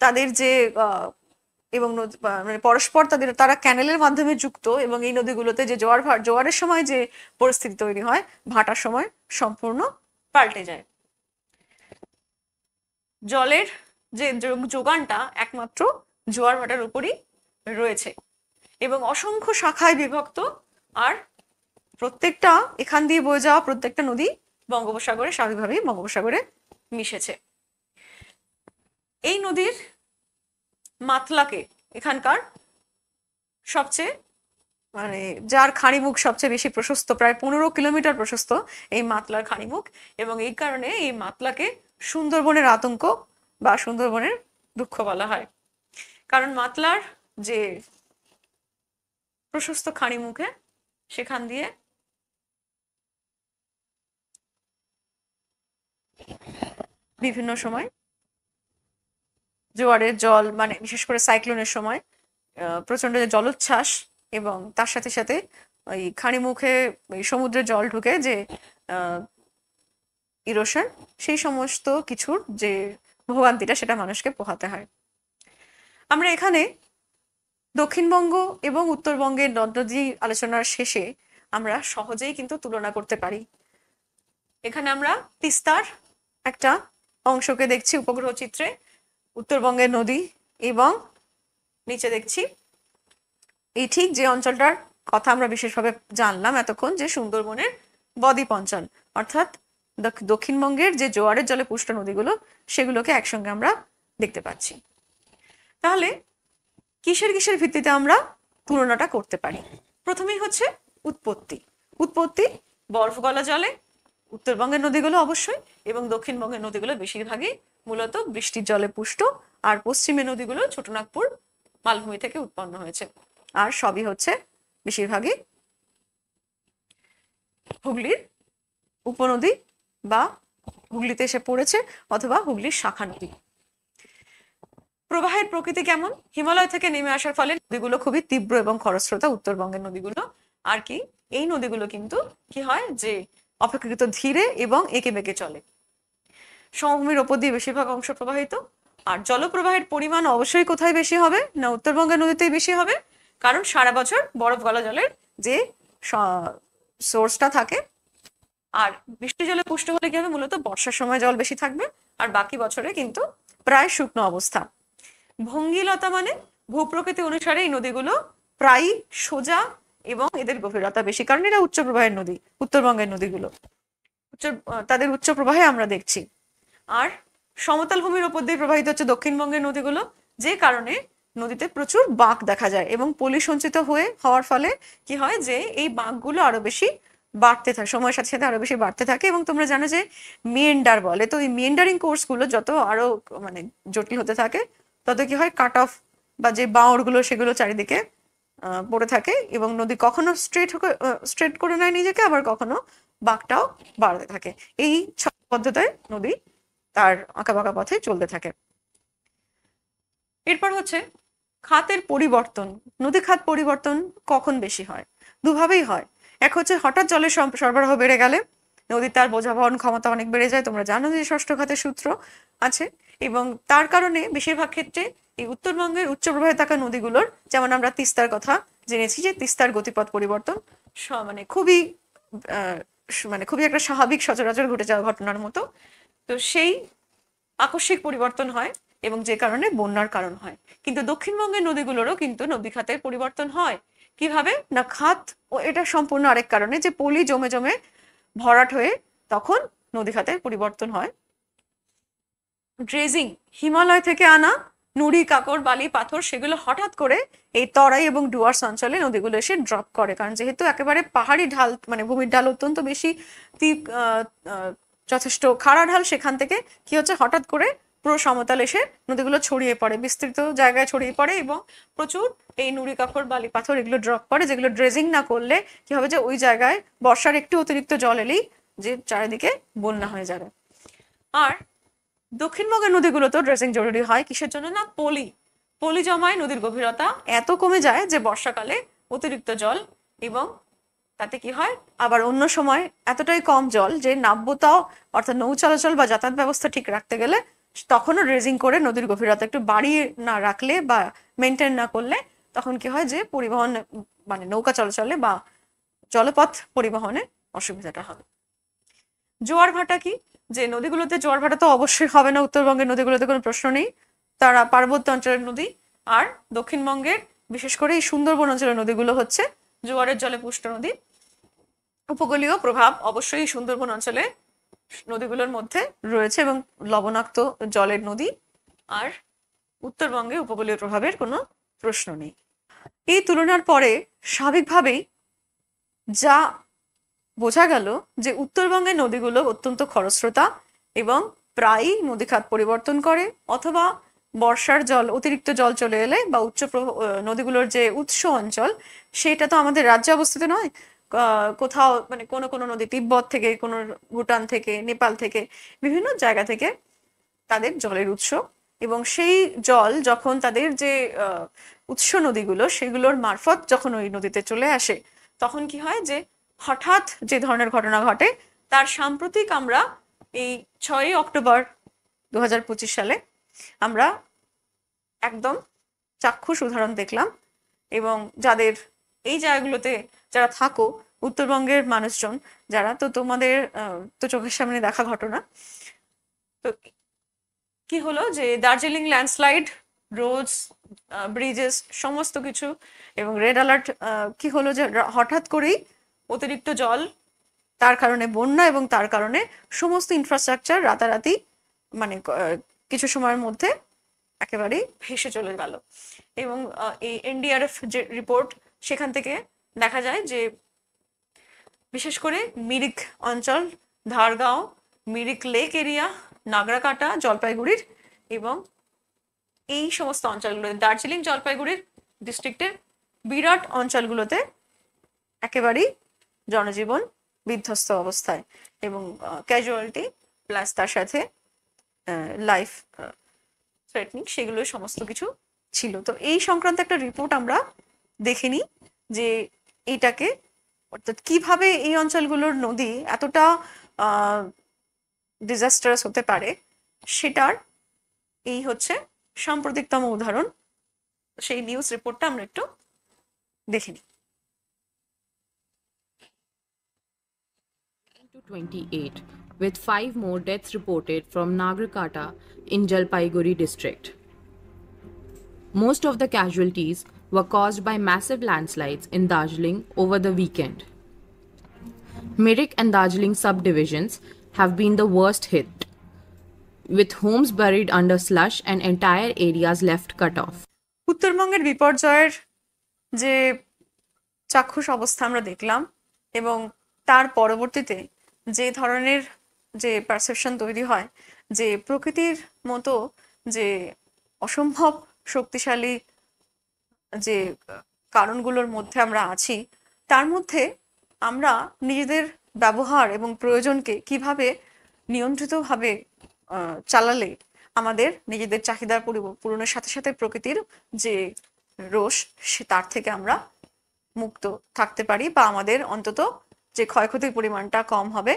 তাদের যে এবং মানে পরস্পর তারা ক্যানেলের মাধ্যমে যুক্ত, এবং এই নদীগুলোতে যে জোয়ারের সময় যে পরিস্থিতি তৈরি হয়, ভাটার সময় সম্পূর্ণ পাল্টে যায়। জলের যে যোগানটা একমাত্র জোয়ার ভাটার উপরই রয়েছে, এবং অসংখ্য শাখায় বিভক্ত। আর প্রত্যেকটা এখান দিয়ে বয়ে যাওয়া প্রত্যেকটা নদী বঙ্গোপসাগরে স্বাভাবিকভাবেই বঙ্গোপসাগরে মিশেছে। এই নদীর মাতলাকে এখানকার সবচেয়ে, মানে যার খাঁড়িমুখ সবচেয়ে বেশি প্রশস্ত, প্রায় 15 কিলোমিটার প্রশস্ত এই মাতলার খাঁড়িমুখ, এবং এই কারণে এই মাতলাকে সুন্দরবনের আতঙ্ক বা সুন্দরবনের দুঃখ বলা হয়। কারণ মাতলার যে প্রশস্ত খাঁড়িমুখে, সেখান দিয়ে বিভিন্ন সময় জোয়ারের জল, মানে বিশেষ করে সাইক্লোনের সময় প্রচন্ড জলোচ্ছ্বাস, এবং তার সাথে সাথে ওই খাঁড়ি মুখে ওই সমুদ্রের জল ঢুকে যে ইরোশন, সেই সমস্ত কিছুর যে ভোগান্তিটা সেটা মানুষকে পোহাতে হয়। আমরা এখানে দক্ষিণবঙ্গ এবং উত্তরবঙ্গের নদ নদী আলোচনার শেষে আমরা সহজেই কিন্তু তুলনা করতে পারি। এখানে আমরা তিস্তার একটা অংশকে দেখছি উপগ্রহ চিত্রে, উত্তরবঙ্গের নদী, এবং নিচে দেখছি এই ঠিক যে অঞ্চলটার কথা আমরা বিশেষভাবে জানলাম এতক্ষণ, যে সুন্দরবনের বদ্বীপ অঞ্চল, অর্থাৎ দক্ষিণবঙ্গের যে জোয়ারের জলে পুষ্ট নদীগুলো সেগুলোকে একসঙ্গে আমরা দেখতে পাচ্ছি। তাহলে কিসের কিসের ভিত্তিতে আমরা তুলনাটা করতে পারি? প্রথমেই হচ্ছে উৎপত্তি। উৎপত্তি বরফ গলা জলে, উত্তরবঙ্গের নদীগুলো অবশ্যই, এবং দক্ষিণবঙ্গের নদীগুলো বেশিরভাগই মূলত বৃষ্টির জলে পুষ্ট, আর পশ্চিমের নদীগুলো ছোটনাগপুর মালভূমি থেকে উৎপন্ন হয়েছে। আর সবই হচ্ছে বেশিরভাগই হুগলির উপনদী বা হুগলিতে এসে পড়েছে, অথবা হুগলির শাখা নদী। প্রবাহের প্রকৃতি কেমন? হিমালয় থেকে নেমে আসার ফলে নদীগুলো খুবই তীব্র এবং খরস্রোতা, উত্তরবঙ্গের নদীগুলো। আর কি এই নদীগুলো কিন্তু কি হয় যে অপেক্ষাকৃত ধীরে এবং এঁকে বেঁকে চলে। সমভূমির ওপর দিয়ে বেশিরভাগ অংশ প্রবাহিত। আর জলপ্রবাহের পরিমাণ অবশ্যই কোথায় বেশি হবে? না, উত্তরবঙ্গের নদীতেই বেশি হবে, কারণ সারা বছর বরফ গলা জলের যে সোর্সটা থাকে। আর বৃষ্টি জলে পুষ্ট হলে কি হবে? মূলত বর্ষার সময় জল বেশি থাকবে, আর বাকি বছরে কিন্তু প্রায় শুকনো অবস্থা। ভঙ্গিলতা মানে ভূপ্রকৃতি অনুসারে এই নদীগুলো প্রায় সোজা এবং এদের গভীরতা বেশি, কারণ এরা উচ্চ প্রবাহের নদী। উত্তরবঙ্গের নদীগুলো তাদের উচ্চ প্রবাহে আমরা দেখছি। আর সমতল ভূমির ওপর দিয়ে প্রবাহিত হচ্ছে দক্ষিণবঙ্গের নদীগুলো, যে কারণে নদীতে প্রচুর বাঁক দেখা যায়, এবং পলি সঞ্চিত হওয়ার ফলে কি হয় যে এই বাঁকগুলো আরো বেশি বাড়তে থাকে, সময়ের সাথে সাথে আরো বেশি বাড়তে থাকে। এবং তোমরা জানো যে মিয়েন্ডার বলে, তো এই মিয়েন্ডারিং কোর্সগুলো যত আরো মানে জটিল হতে থাকে, তত কি হয় কাট অফ বা যে বাঁওড়গুলো সেগুলো চারিদিকে পড়ে থাকে, এবং নদী কখনো স্ট্রেট করে নেয় নিজেকে, আবার কখনো বাঁকটাও বাড়তে থাকে। এই পদ্ধতিতে নদী তার আঁকাবাঁকা পথে চলতে থাকে। এরপর হচ্ছে খাতের পরিবর্তন। নদী খাত পরিবর্তন কখন বেশি হয়? দুভাবেই হয়। এক হচ্ছে হঠাৎ জলের সরবরাহ বেড়ে গেলে নদীর তার বোঝা বহন ক্ষমতা অনেক বেড়ে যায়। তোমরা জানো যে ষষ্ঠ খাতের সূত্র আছে, এবং তার কারণে বেশিরভাগ ক্ষেত্রে এই উত্তরবঙ্গের উচ্চ প্রবাহে থাকা নদীগুলোর, যেমন আমরা তিস্তার কথা জেনেছি যে তিস্তার গতিপথ পরিবর্তন মানে খুবই একটা স্বাভাবিক সচরাচর ঘটে যাওয়া ঘটনার মতো। তো সেই আকস্মিক পরিবর্তন হয়, এবং যে কারণে বন্যার কারণ হয়। কিন্তু দক্ষিণবঙ্গের নদীগুলোরও কিন্তু নদী খাতের পরিবর্তন হয়। কিভাবে? না, খাত ও এটা সম্পূর্ণ আরেক কারণে, যে পলি জমে জমে ভরাট হয়ে তখন নদী খাতের পরিবর্তন হয়। ড্রেজিং, হিমালয় থেকে আনা নুড়ি, কাকড়, বালি, পাথর, সেগুলো হঠাৎ করে এই তরাই এবং ডুয়ার্স অঞ্চলে নদীগুলো এসে ড্রপ করে, কারণ যেহেতু একেবারে পাহাড়ি ঢাল, মানে ভূমির ঢাল অত্যন্ত বেশি যথেষ্ট খাড়া ঢাল, সেখান থেকে কি হচ্ছে হঠাৎ করে পুরো সমতল এসে নদীগুলো ছড়িয়ে পড়ে, বিস্তৃত জায়গায় ছড়িয়ে পড়ে, এবং প্রচুর এই নুড়ি, কাকড়, বালি, পাথর এগুলো ড্রপ করে, যেগুলো ড্রেজিং না করলে কি হবে যে ওই জায়গায় বর্ষার একটু অতিরিক্ত জল এলেই যে চারিদিকে বন্যা হয়ে যাবে। আর দক্ষিণবঙ্গের নদীগুলোতেও ড্রেজিং জরুরি হয়। কিসের জন্য? না, পলি জমায় নদীর গভীরতা এত কমে যায় যে বর্ষাকালে অতিরিক্ত জল, এবং তাতে কি হয় আবার অন্য সময় এতটাই কম জল যে নাব্যতাও, অর্থাৎ নৌ চলাচল বা যাতায়াত ব্যবস্থা ঠিক রাখতে গেলে তখনও ড্রেজিং করে নদীর গভীরতা একটু বাড়িয়ে না রাখলে বা মেনটেন না করলে তখন কি হয় যে পরিবহন, মানে নৌকা চলাচলে বা জলপথ পরিবহনে অসুবিধাটা হবে। জোয়ার ভাটা কি? যে নদীগুলোতে জোয়ার ভাটা তো অবশ্যই হবে না, উত্তরবঙ্গের নদীগুলোতে কোনো প্রশ্ন নেই, তারা পার্বত্য অঞ্চলের নদী। আর দক্ষিণবঙ্গের বিশেষ করে এই সুন্দরবন অঞ্চলের নদীগুলো হচ্ছে জোয়ারের জলে পুষ্ট নদী। উপকূলীয় প্রভাব অবশ্যই সুন্দরবন অঞ্চলে নদীগুলোর মধ্যে রয়েছে, এবং লবণাক্ত জলের নদী। আর উত্তরবঙ্গে উপকূলীয় প্রভাবের কোনো প্রশ্ন নেই। এই তুলনার পরে স্বাভাবিকভাবেই যা বোঝা গেল যে উত্তরবঙ্গের নদীগুলো অত্যন্ত খরস্রোতা এবং প্রায়ই নদীখাত পরিবর্তন করে, অথবা বর্ষার জল, অতিরিক্ত জল চলে এলে বা নদীগুলোর যে উৎস অঞ্চল সেটা তো আমাদের রাজ্যে অবস্থিত নয়, কোথাও মানে কোনো কোনো নদী তিব্বত থেকে, কোনো ভুটান থেকে, নেপাল থেকে, বিভিন্ন জায়গা থেকে তাদের জলের উৎস, এবং সেই জল যখন তাদের যে উৎস নদীগুলো সেগুলোর মারফত যখন ওই নদীতে চলে আসে, তখন কি হয় যে হঠাৎ যে ধরনের ঘটনা ঘটে তার সাম্প্রতিক আমরা এই 6ই অক্টোবর 2025 সালে আমরা একদম চাক্ষুষ উদাহরণ দেখলাম। এবং যাদের এই জায়গাগুলোতে যারা থাকো, উত্তরবঙ্গের মানুষজন যারা, তো তোমাদের তো চোখের সামনে দেখা ঘটনা। তো কি হলো যে দার্জিলিং ল্যান্ডস্লাইড, রোডস, ব্রিজেস, সমস্ত কিছু, এবং রেড অ্যালার্ট। কি হলো যে হঠাৎ করেই অতিরিক্ত জল, তার কারণে বন্যা, এবং তার কারণে সমস্ত ইনফ্রাস্ট্রাকচার রাতারাতি মানে কিছু সময়ের মধ্যে একেবারেই ভেসে চলে গেল। এবং এই এনডিআরএফ যে রিপোর্ট, সেখান থেকে দেখা যায় যে বিশেষ করে মিরিক অঞ্চল, ধারগাঁও, মিরিক লেক এরিয়া, নাগরাকাটা, জলপাইগুড়ির এবং এই সমস্ত অঞ্চলগুলোতে, দার্জিলিং জলপাইগুড়ির ডিস্ট্রিক্টের বিরাট অঞ্চলগুলোতে একেবারেই জনজীবন বিধ্বস্ত অবস্থায়, এবং ক্যাজুয়ালিটি প্লাস তার সাথে লাইফ থ্রেটনিং, সেগুলো সমস্ত কিছু ছিল। তো এই সংক্রান্ত একটা রিপোর্ট আমরা দেখে নিই যে এইটাকে, অর্থাৎ কিভাবে এই অঞ্চলগুলোর নদী এতটা ডিজাস্টারাস হতে পারে, সেটার এই হচ্ছে সাম্প্রতিকতম উদাহরণ। সেই নিউজ রিপোর্টটা আমরা একটু দেখে নিই। To 28, with 5 more deaths reported from Nagarkata in Jalpaiguri district. Most of the casualties were caused by massive landslides in Darjeeling over the weekend. Mirik and Darjeeling subdivisions have been the worst hit, with homes buried under slush and entire areas left cut off. উত্তরবঙ্গের বিপর্যয়ের যে চাক্ষুষ অবস্থা আমরা দেখলাম, এবং তার পরবর্তীতে যে ধরনের যে পারসেপশন তৈরি হয় যে প্রকৃতির মতো যে অসম্ভব শক্তিশালী যে কারণগুলোর মধ্যে আমরা আছি, তার মধ্যে আমরা নিজেদের ব্যবহার এবং প্রয়োজনকে কিভাবে নিয়ন্ত্রিতভাবে চালালে আমাদের নিজেদের চাহিদা পূরণের সাথে সাথে প্রকৃতির যে রোষ, সে তার থেকে আমরা মুক্ত থাকতে পারি, বা আমাদের অন্তত যে ক্ষয়ক্ষতির পরিমাণটা কম হবে,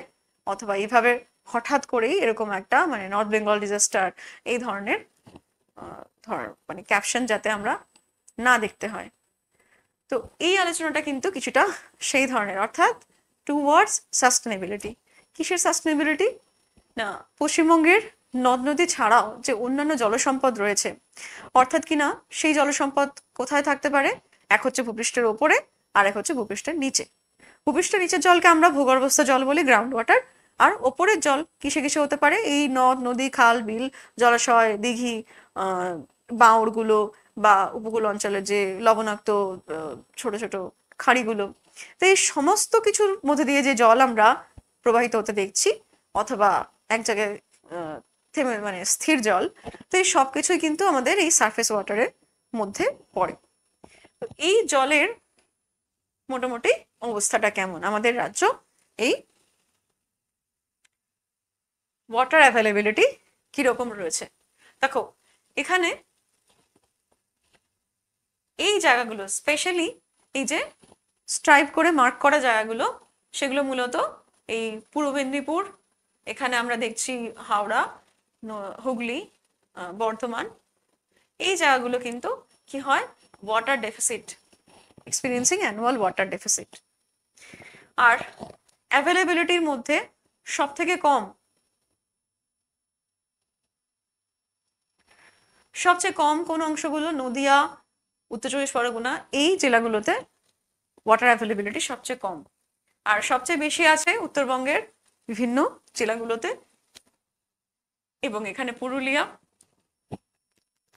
অথবা এইভাবে হঠাৎ করেই এরকম একটা মানে নর্থ বেঙ্গল ডিজাস্টার এই ধরনের মানে ক্যাপশন যাতে আমরা না দেখতে হয়। তো এই আলোচনাটা কিন্তু কিছুটা সেই ধরনের, অর্থাৎ টুওয়ার্ডস সাস্টেনেবিলিটি। কিসের সাস্টেনেবিলিটি? না, পশ্চিমবঙ্গের নদ নদী ছাড়াও যে অন্যান্য জলসম্পদ রয়েছে, অর্থাৎ কিনা সেই জলসম্পদ কোথায় থাকতে পারে? এক হচ্ছে ভূপৃষ্ঠের ওপরে, আর এক হচ্ছে ভূপৃষ্ঠের নিচে। ভূপৃষ্ঠের নিচের জলকে আমরা ভূগর্ভস্থ জল বলি, গ্রাউন্ড ওয়াটার। আর ওপরের জল কিসে কিসে হতে পারে? এই নদ নদী, খাল, বিল, জলাশয়, দিঘি, বাঁওড়গুলো, বা উপকূল অঞ্চলের যে লবণাক্ত ছোট ছোট খাড়িগুলো। তো এই সমস্ত কিছুর মধ্যে দিয়ে যে জল আমরা প্রবাহিত হতে দেখছি, অথবা এক জায়গায় থেমে মানে স্থির জল, তো এই সবকিছুই কিন্তু আমাদের এই সারফেস ওয়াটারের মধ্যে পড়ে। তো এই জলের মোটামুটি অবস্থাটা কেমন আমাদের রাজ্য? এই ওয়াটার অ্যাভেলেবিলিটি কিরকম রয়েছে দেখো। এখানে এই জায়গাগুলো স্পেশালি এই যে স্ট্রাইপ করে মার্ক করা জায়গাগুলো, সেগুলো মূলত এই পূর্ব মেদিনীপুর, এখানে আমরা দেখছি হাওড়া, হুগলি, বর্ধমান, এই জায়গাগুলো কিন্তু কি হয়? Water deficit, experiencing annual water deficit. আর অ্যাভেলেবিলিটির মধ্যে সব থেকে কম, সবচেয়ে কম কোন অংশগুলো? নদিয়া, উত্তর চব্বিশ পরগনা, এই জেলাগুলোতে ওয়াটার অ্যাভেলেবিলিটি সবচেয়ে কম। আর সবচেয়ে বেশি আছে উত্তরবঙ্গের বিভিন্ন জেলাগুলোতে, এবং এখানে পুরুলিয়া।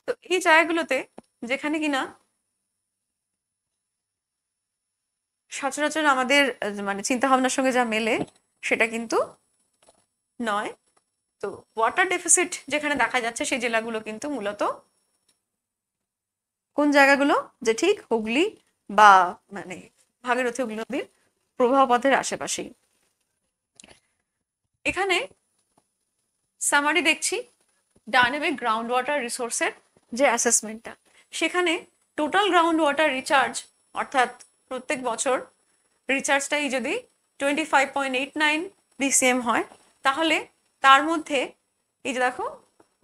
তো এই জায়গাগুলোতে যেখানে কিনা সচরাচর আমাদের মানে চিন্তা ভাবনার সঙ্গে যা মেলে সেটা কিন্তু নয়। তো ওয়াটার ডেফিসিট যেখানে দেখা যাচ্ছে সেই জেলাগুলো কিন্তু মূলত কোন জায়গাগুলো? যে ঠিক হুগলি বা মানে ভাগীরথী হুগলি নদীর প্রবাহ পথের আশেপাশেই। এখানে সামারি দেখছি ডায়নামিক গ্রাউন্ড ওয়াটার রিসোর্সের যে অ্যাসেসমেন্টটা, সেখানে টোটাল গ্রাউন্ড ওয়াটার রিচার্জ, অর্থাৎ প্রত্যেক বছর রিচার্জটাই যদি 25.89 BCM হয়, তাহলে তার মধ্যে এই যে দেখো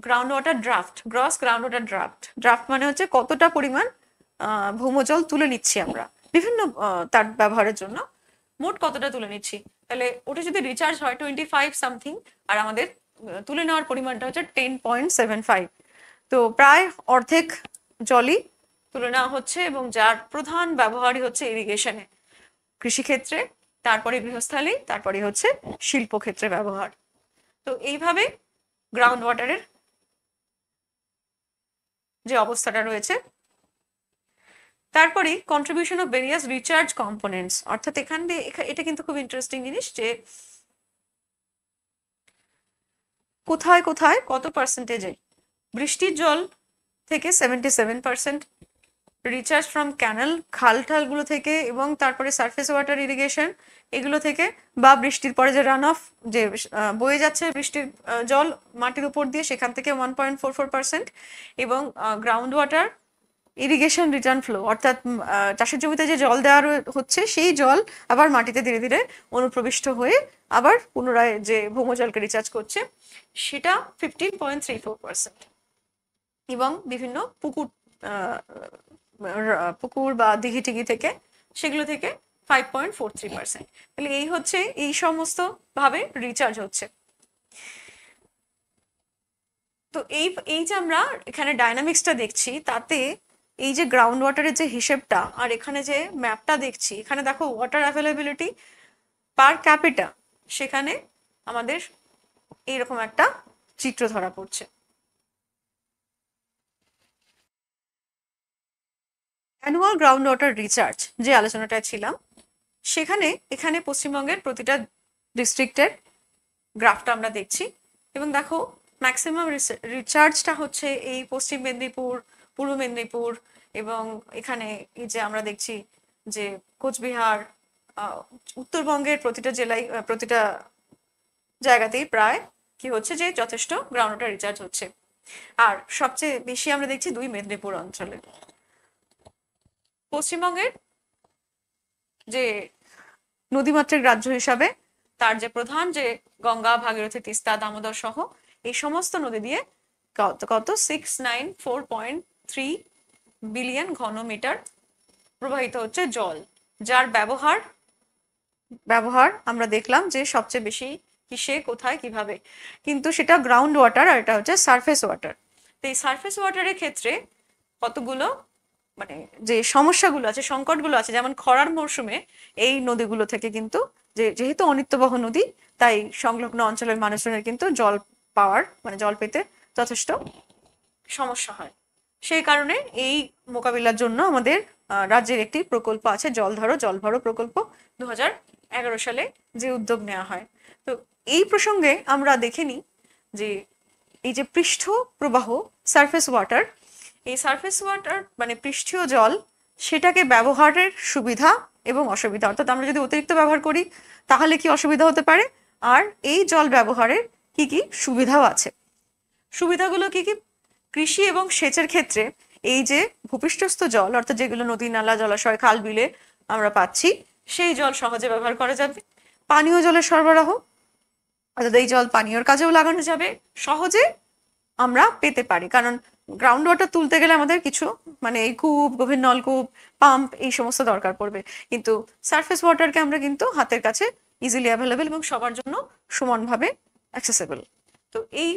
ground water draft, gross ground water draft মানে হচ্ছে কতটা পরিমাণ ভৌমজল তুলে নিচ্ছি আমরা বিভিন্ন তার ব্যবহারের জন্য, মোট কতটা তুলে নিচ্ছি। তাহলে ওটা যদি রিচার্জ হয় 25 সামথিং, আর আমাদের তুলে নেওয়ার পরিমাণটা হচ্ছে 10.75, তো প্রায় অর্ধেক জলই তুলে নেওয়া হচ্ছে, এবং যার প্রধান ব্যবহারই হচ্ছে ইরিগেশনে, কৃষিক্ষেত্রে, তারপরে গৃহস্থালী, তারপরে হচ্ছে শিল্পক্ষেত্রে ব্যবহার। তো এইভাবে গ্রাউন্ড ওয়াটারের যে অবস্থাটা রয়েছে। তারপরে contribution of various recharge components, অর্থাৎ এটা কিন্তু খুব ইন্টারেস্টিং জিনিস যে কোথায় কোথায় কত পার্সেন্টেজে বৃষ্টির জল থেকে 77%, রিচার্জ ফ্রম ক্যানেল, খালটালগুলো থেকে, এবং তারপরে সারফেস ওয়াটার ইরিগেশন এগুলো থেকে, বা বৃষ্টির পরে যে রান অফ যে বয়ে যাচ্ছে বৃষ্টির জল মাটির উপর দিয়ে, সেখান থেকে 1.44%, এবং ground water irrigation return flow, অর্থাৎ চাষের জমিতে যে জল দেওয়া হচ্ছে সেই জল আবার মাটিতে ধীরে ধীরে অনুপ্রবিষ্ট হয়ে আবার পুনরায় যে ভৌমজলকে রিচার্জ করছে সেটা 15.34%, এবং বিভিন্ন পুকুর বা দিঘি টিঘি থেকে সেগুলো থেকে 5.43%। তাহলে এই হচ্ছে এই সমস্ত ভাবে রিচার্জ হচ্ছে। তো এই যে আমরা এখানে ডাইনামিক্সটা দেখছি, তাতে এই যে গ্রাউন্ড ওয়াটারের যে হিসেবটা, আর এখানে যে ম্যাপটা দেখছি, এখানে দেখো ওয়াটার অ্যাভেলেবিলিটি পার ক্যাপিটা, সেখানে আমাদের এইরকম একটা চিত্র ধরা পড়ছে। অ্যানুয়াল গ্রাউন্ড ওয়াটার রিচার্জ যে আলোচনাটায় ছিলাম, এখানে পশ্চিমবঙ্গের প্রতিটা ডিস্ট্রিক্টের গ্রাফটা আমরা দেখছি, এবং দেখো ম্যাক্সিমাম রিচার্জটা হচ্ছে এই পশ্চিম মেদিনীপুর, পূর্ব মেদিনীপুর, এবং এখানে এই যে আমরা দেখছি যে কোচবিহার, উত্তরবঙ্গের প্রতিটা জেলায়, প্রতিটা জায়গাতেই প্রায় কি হচ্ছে যে যথেষ্ট গ্রাউন্ড ওয়াটার রিচার্জ হচ্ছে। আর সবচেয়ে বেশি আমরা দেখছি দুই মেদিনীপুর অঞ্চলে। পশ্চিমবঙ্গের যে নদীমাতৃক রাজ্য হিসাবে তার যে প্রধান যে গঙ্গা, ভাগীরথী, তিস্তা, দামোদর সহ এই সমস্ত নদী দিয়ে কত 694.3 বিলিয়ন ঘনমিটার প্রবাহিত হচ্ছে জল, যার ব্যবহার আমরা দেখলাম যে সবচেয়ে বেশি কিসে, কোথায়, কিভাবে, কিন্তু সেটা গ্রাউন্ড ওয়াটার আর এটা হচ্ছে সারফেস ওয়াটার। তো এই সারফেস ওয়াটারের ক্ষেত্রে কতগুলো মানে যে সমস্যাগুলো আছে, সংকটগুলো আছে, যেমন খরার মরশুমে এই নদীগুলো থেকে কিন্তু যেহেতু অনিত্যবহ নদী, তাই সংলগ্ন অঞ্চলের মানুষজনের কিন্তু জল পাওয়ার জল পেতে যথেষ্ট সমস্যা হয়। সেই কারণে এই মোকাবিলার জন্য আমাদের রাজ্যের একটি প্রকল্প আছে, জল ভরো প্রকল্প, 2011 সালে যে উদ্যোগ নেওয়া হয়। তো এই প্রসঙ্গে আমরা দেখে নিই যে এই যে পৃষ্ঠ প্রবাহ, সারফেস ওয়াটার, এই সারফেস ওয়াটার পৃষ্ঠীয় জল, সেটাকে ব্যবহারের সুবিধা এবং অসুবিধা, অর্থাৎ আমরা যদি অতিরিক্ত ব্যবহার করি তাহলে কি অসুবিধা হতে পারে, আর এই জল ব্যবহারের কি কি সুবিধাও আছে। সুবিধাগুলো কি কি? কৃষি এবং সেচের ক্ষেত্রে এই যে ভূপৃষ্ঠস্থ জল, অর্থাৎ যেগুলো নদী, নালা, জলাশয়, খাল, বিলে আমরা পাচ্ছি, সেই জল সহজে ব্যবহার করা যাবে। পানীয় জলের সরবরাহ, অর্থাৎ এই জল পানীয়র কাজেও লাগানো যাবে, সহজে আমরা পেতে পারি, কারণ গ্রাউন্ড ওয়াটার তুলতে গেলে আমাদের কিছু এই কূপ, গভীর নলকূপ, পাম্প, এই সমস্ত দরকার পড়বে, কিন্তু সারফেস ওয়াটারকে আমরা কিন্তু হাতের কাছে ইজিলি অ্যাভেলেবেল এবং সবার জন্য সমানভাবে অ্যাক্সেসেবল। তো এই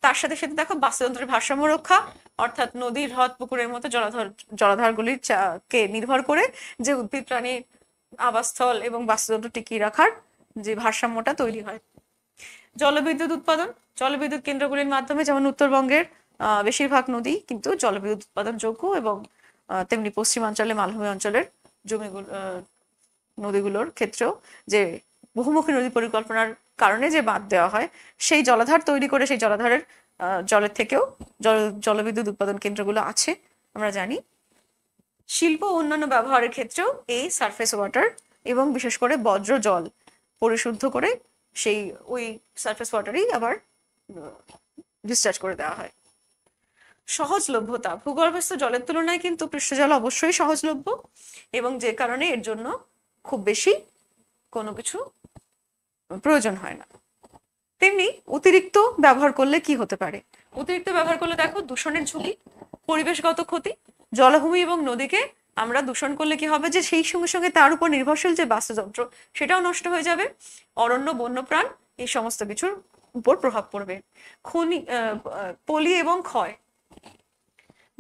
তার সাথে সাথে দেখো বাস্তুতন্ত্রের ভারসাম্য রক্ষা, অর্থাৎ নদী, হ্রদ, পুকুরের মতো জলাধারগুলির কে নির্ভর করে যে উদ্ভিদ প্রাণীর আবাসস্থল এবং বাস্তুতন্ত্র টিকিয়ে রাখার যে ভারসাম্যটা তৈরি হয়। জলবিদ্যুৎ উৎপাদন, জলবিদ্যুৎ কেন্দ্রগুলির মাধ্যমে, যেমন উত্তরবঙ্গের বেশিরভাগ নদী কিন্তু জলবিদ্যুৎ উৎপাদনযোগ্য, এবং তেমনি পশ্চিমাঞ্চলে মালভূমি অঞ্চলের জমিগুলো, নদীগুলোর ক্ষেত্রেও যে বহুমুখী নদী পরিকল্পনার কারণে যে বাঁধ দেওয়া হয়, সেই জলাধার তৈরি করে সেই জলাধারের জলের থেকেও জলবিদ্যুৎ উৎপাদন কেন্দ্রগুলো আছে, আমরা জানি। শিল্প ও অন্যান্য ব্যবহারের ক্ষেত্রেও এই সারফেস ওয়াটার এবং বিশেষ করে বজ্র জল পরিশুদ্ধ করে সেই ওই সারফেস ওয়াটারই আবার ডিসচার্জ করে দেওয়া হয়। সহজলভ্যতা, ভূগর্ভস্থ জলের তুলনায় কিন্তু পৃষ্ঠজল অবশ্যই সহজলভ্য, এবং যে কারণে এর জন্য খুব বেশি কোনো কিছু প্রয়োজন হয় না। তেমনি অতিরিক্ত ব্যবহার করলে কি হতে পারে? অতিরিক্ত ব্যবহার করলে দেখো দূষণের ঝুঁকি, পরিবেশগত ক্ষতি, জলাভূমি এবং নদীকে আমরা দূষণ করলে কি হবে, যে সেই সঙ্গে সঙ্গে তার উপর নির্ভরশীল যে বাস্তুতন্ত্র সেটাও নষ্ট হয়ে যাবে, অরণ্য বন্যপ্রাণ এই সমস্ত কিছুর উপর প্রভাব পড়বে। খনি পলি এবং ক্ষয়,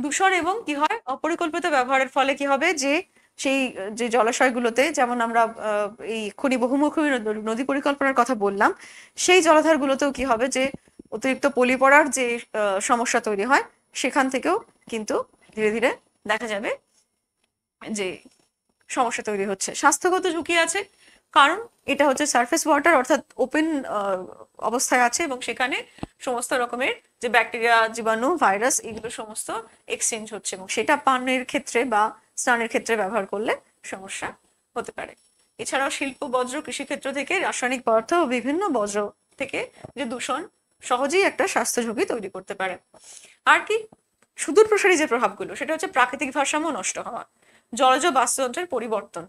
দূষণ এবং কি হয় অপরিকল্পিত ব্যবহারের ফলে কি হবে, যে সেই যে জলাশয়গুলোতে, যেমন আমরা এই খনি বহুমুখী নদী পরিকল্পনার কথা বললাম, সেই জলাধারগুলোতেও কি হবে, যে অতিরিক্ত পলি পড়ার যে সমস্যা তৈরি হয়, সেখান থেকেও কিন্তু ধীরে ধীরে দেখা যাবে যে সমস্যা তৈরি হচ্ছে। স্বাস্থ্যগত ঝুঁকি আছে, কারণ এটা হচ্ছে সারফেস ওয়াটার, অর্থাৎ ওপেন অবস্থায় আছে এবং সেখানে সমস্ত রকমের যে ব্যাকটেরিয়া, জীবাণু, ভাইরাস এগুলো সমস্ত এক্সচেঞ্জ হচ্ছে, এবং সেটা পানের ক্ষেত্রে বা স্নানের ক্ষেত্রে ব্যবহার করলে সমস্যা হতে পারে। এছাড়াও শিল্প বর্জ্য, কৃষিক্ষেত্র থেকে রাসায়নিক পদার্থ ও বিভিন্ন বর্জ্য থেকে যে দূষণ সহজেই একটা স্বাস্থ্য ঝুঁকি তৈরি করতে পারে। আর কি সুদূর প্রসারী যে প্রভাবগুলো, সেটা হচ্ছে প্রাকৃতিক ভারসাম্য নষ্ট হওয়া, জলজ বাস্তুতন্ত্রের পরিবর্তন।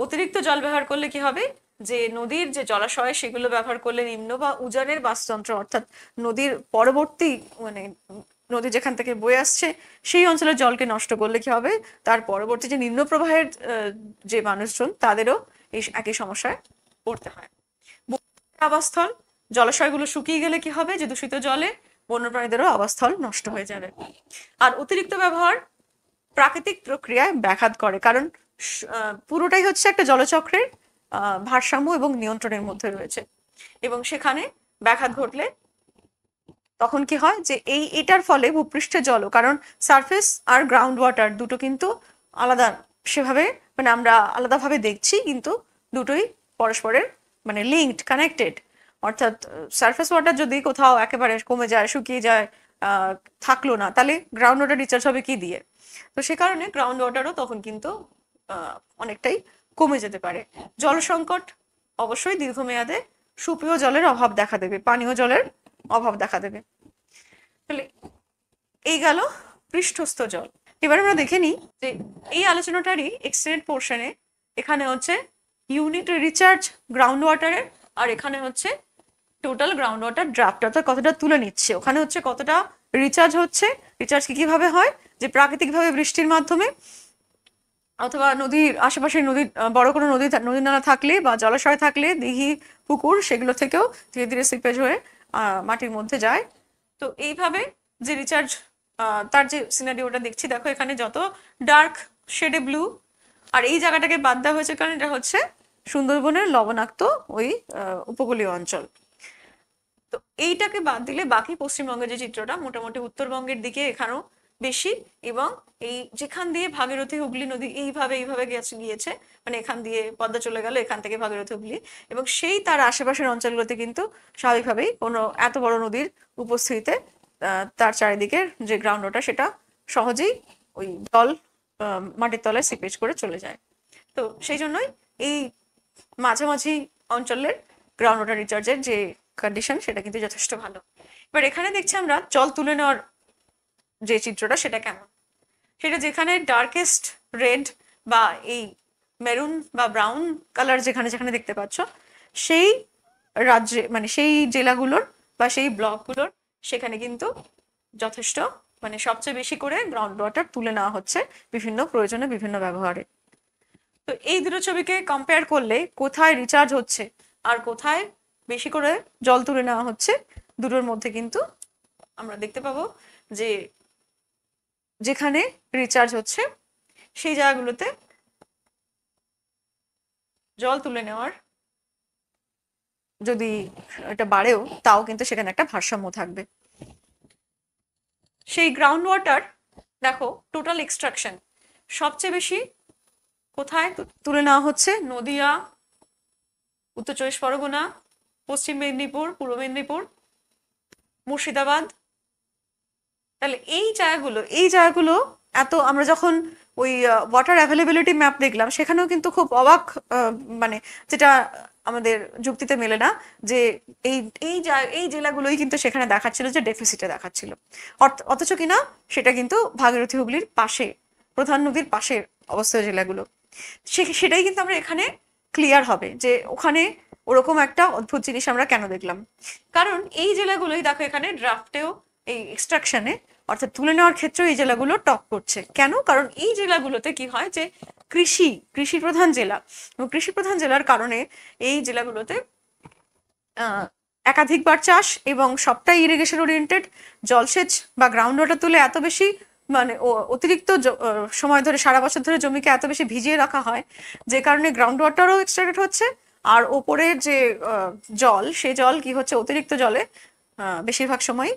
অতিরিক্ত জল ব্যবহার করলে কি হবে, যে নদীর যে জলাশয় সেগুলো ব্যবহার করলে নিম্ন বা উজানের বাস্তুতন্ত্র, অর্থাৎ নদীর পরবর্তী মানে নদী যেখান থেকে বয়ে আসছে সেই অঞ্চলের জলকে নষ্ট করলে কি হবে, তার পরবর্তী যে নিম্ন প্রবাহের যে মানুষজন তাদেরও এই একই সমস্যায় পড়তে হয়। আবাসস্থল, জলাশয়গুলো শুকিয়ে গেলে কি হবে, যে দূষিত জলে বন্যপ্রাণীদেরও আবাসস্থল নষ্ট হয়ে যাবে। আর অতিরিক্ত ব্যবহার প্রাকৃতিক প্রক্রিয়ায় ব্যাঘাত করে, কারণ পুরোটাই হচ্ছে একটা জলচক্রের ভারসাম্য এবং নিয়ন্ত্রণের মধ্যে রয়েছে, এবং সেখানে ব্যাঘাত ঘটলে তখন কি হয়, যে এটার ফলে ভূপৃষ্ঠের জলও, কারণ সারফেস আর গ্রাউন্ড ওয়াটার দুটো কিন্তু আলাদা, সেভাবে মানে আমরা আলাদাভাবে দেখছি, কিন্তু দুটোই পরস্পরের মানে লিঙ্কড, কানেক্টেড। অর্থাৎ সারফেস ওয়াটার যদি কোথাও একেবারে কমে যায়, শুকিয়ে যায়, থাকলো না, তাহলে গ্রাউন্ড ওয়াটার রিচার্জ হবে কি দিয়ে? তো সে কারণে গ্রাউন্ড ওয়াটারও তখন কিন্তু অনেকটাই কমে যেতে পারে। জল সংকট অবশ্যই দীর্ঘমেয়াদে সুপেয় জলের অভাব দেখা দেবে, পানীয় জলের অভাব দেখা দেবে। তাহলে এই গেল পৃষ্ঠস্থ জল। এবার আমরা দেখে নিই যে এই আলোচনাটারই এক্সটেন্ডেড পোর্শনে এখানে হচ্ছে ইউনিট রিচার্জ গ্রাউন্ড ওয়াটারের, আর এখানে হচ্ছে টোটাল গ্রাউন্ড ওয়াটার ড্রাফট, অর্থাৎ কতটা তুলে নিচ্ছে, ওখানে হচ্ছে কতটা রিচার্জ হচ্ছে। রিচার্জ কিভাবে হয়, যে প্রাকৃতিকভাবে বৃষ্টির মাধ্যমে অথবা নদীর আশেপাশে নদীর বড় কোনো নদী নালা থাকলে বা জলাশয় থাকলে, দিঘি, পুকুর, সেগুলো থেকেও ধীরে ধীরে সিপেজ হয়ে মাটির মধ্যে যায়। তো এইভাবে যে রিচার্জ, তার যে সিনারিওটা দেখছি, দেখো এখানে যত ডার্ক শেডে ব্লু, আর এই জায়গাটাকে বাদ দেওয়া হয়েছে কারণ এটা হচ্ছে সুন্দরবনের লবণাক্ত ওই উপকূলীয় অঞ্চল। তো এইটাকে বাদ দিলে বাকি পশ্চিমবঙ্গের যে চিত্রটা, মোটামুটি উত্তরবঙ্গের দিকে এখানেও বেশি, এবং এই যেখান দিয়ে ভাগীরথী হুগলি নদী এইভাবে গিয়েছে, মানে এখান দিয়ে পদ্মা চলে গেল, এখান থেকে ভাগীরথী হুগলি, এবং সেই তার আশেপাশের অঞ্চলগুলোতে কিন্তু স্বাভাবিকভাবেই কোনো এত বড় নদীর উপস্থিতিতে তার চারিদিকের যে গ্রাউন্ড ওয়াটার সেটা সহজেই ওই জল মাটির তলায় সিপেজ করে চলে যায়। তো সেই জন্যই এই মাঝামাঝি অঞ্চলের গ্রাউন্ড ওয়াটার রিচার্জের যে কন্ডিশন সেটা কিন্তু যথেষ্ট ভালো। এবার এখানে দেখছি আমরা জল তুলে নেওয়ার যে চিত্রটা সেটা কেমন, সেটা যেখানে ডার্কেস্ট রেড বা এই মেরুন বা ব্রাউন কালার যেখানে যেখানে দেখতে পাচ্ছ, সেই রাজ্যে মানে সেই জেলাগুলোর বা সেই ব্লকগুলোর সেখানে কিন্তু যথেষ্ট মানে সবচেয়ে বেশি করে গ্রাউন্ড ওয়াটার তুলে নেওয়া হচ্ছে বিভিন্ন প্রয়োজনে, বিভিন্ন ব্যবহারে। তো এই দুটো ছবিকে কম্পেয়ার করলে কোথায় রিচার্জ হচ্ছে আর কোথায় বেশি করে জল তুলে নেওয়া হচ্ছে, দুটোর মধ্যে কিন্তু আমরা দেখতে পাবো যে যেখানে রিচার্জ হচ্ছে সেই জায়গাগুলোতে জল তুলে নেওয়ার যদি এটা বাড়েও, তাও কিন্তু সেখানে একটা ভারসাম্য থাকবে। সেই গ্রাউন্ড ওয়াটার দেখো টোটাল এক্সট্রাকশন সবচেয়ে বেশি কোথায় তুলে নেওয়া হচ্ছে, নদিয়া, উত্তর চব্বিশ পরগনা, পশ্চিম মেদিনীপুর, পূর্ব মেদিনীপুর, মুর্শিদাবাদ। তাহলে এই জায়গাগুলো এত, আমরা যখন ওই ওয়াটার অ্যাভেলেবিলিটি ম্যাপ দেখলাম সেখানেও কিন্তু খুব অবাক, মানে যেটা আমাদের যুক্তিতে মেলে না, যে এই এই জেলাগুলোই কিন্তু সেখানে দেখাচ্ছিল যে ডেফিসিটে দেখাচ্ছিল, অথচ কিনা সেটা কিন্তু ভাগীরথী হুগলির পাশে, প্রধান নদীর পাশে অবস্থিত জেলাগুলো। সেটাই কিন্তু আমরা এখানে ক্লিয়ার হবে যে ওখানে ওরকম একটা অদ্ভুত জিনিস আমরা কেন দেখলাম। কারণ এই জেলাগুলোই দেখো এখানে ড্রাফটেও এই এক্সট্রাকশনে অর্থাৎ তুলে নেওয়ার ক্ষেত্রেও এই জেলাগুলো টপ করছে। কেন? কারণ এই জেলাগুলোতে কি হয় যে কৃষি প্রধান জেলা, এবং কৃষি প্রধান জেলার কারণে এই জেলাগুলোতে একাধিকবার চাষ এবং সবটাই ইরিগেশন ওরিয়েন্টেড, জলসেচ বা গ্রাউন্ড ওয়াটার তুলে এত বেশি মানে অতিরিক্ত সময় ধরে সারা বছর ধরে জমিকে এত বেশি ভিজিয়ে রাখা হয়, যে কারণে গ্রাউন্ড ওয়াটারও এক্সট্রাক্টেড হচ্ছে, আর ওপরের যে জল, সেই জল কি হচ্ছে অতিরিক্ত জলে বেশিরভাগ সময়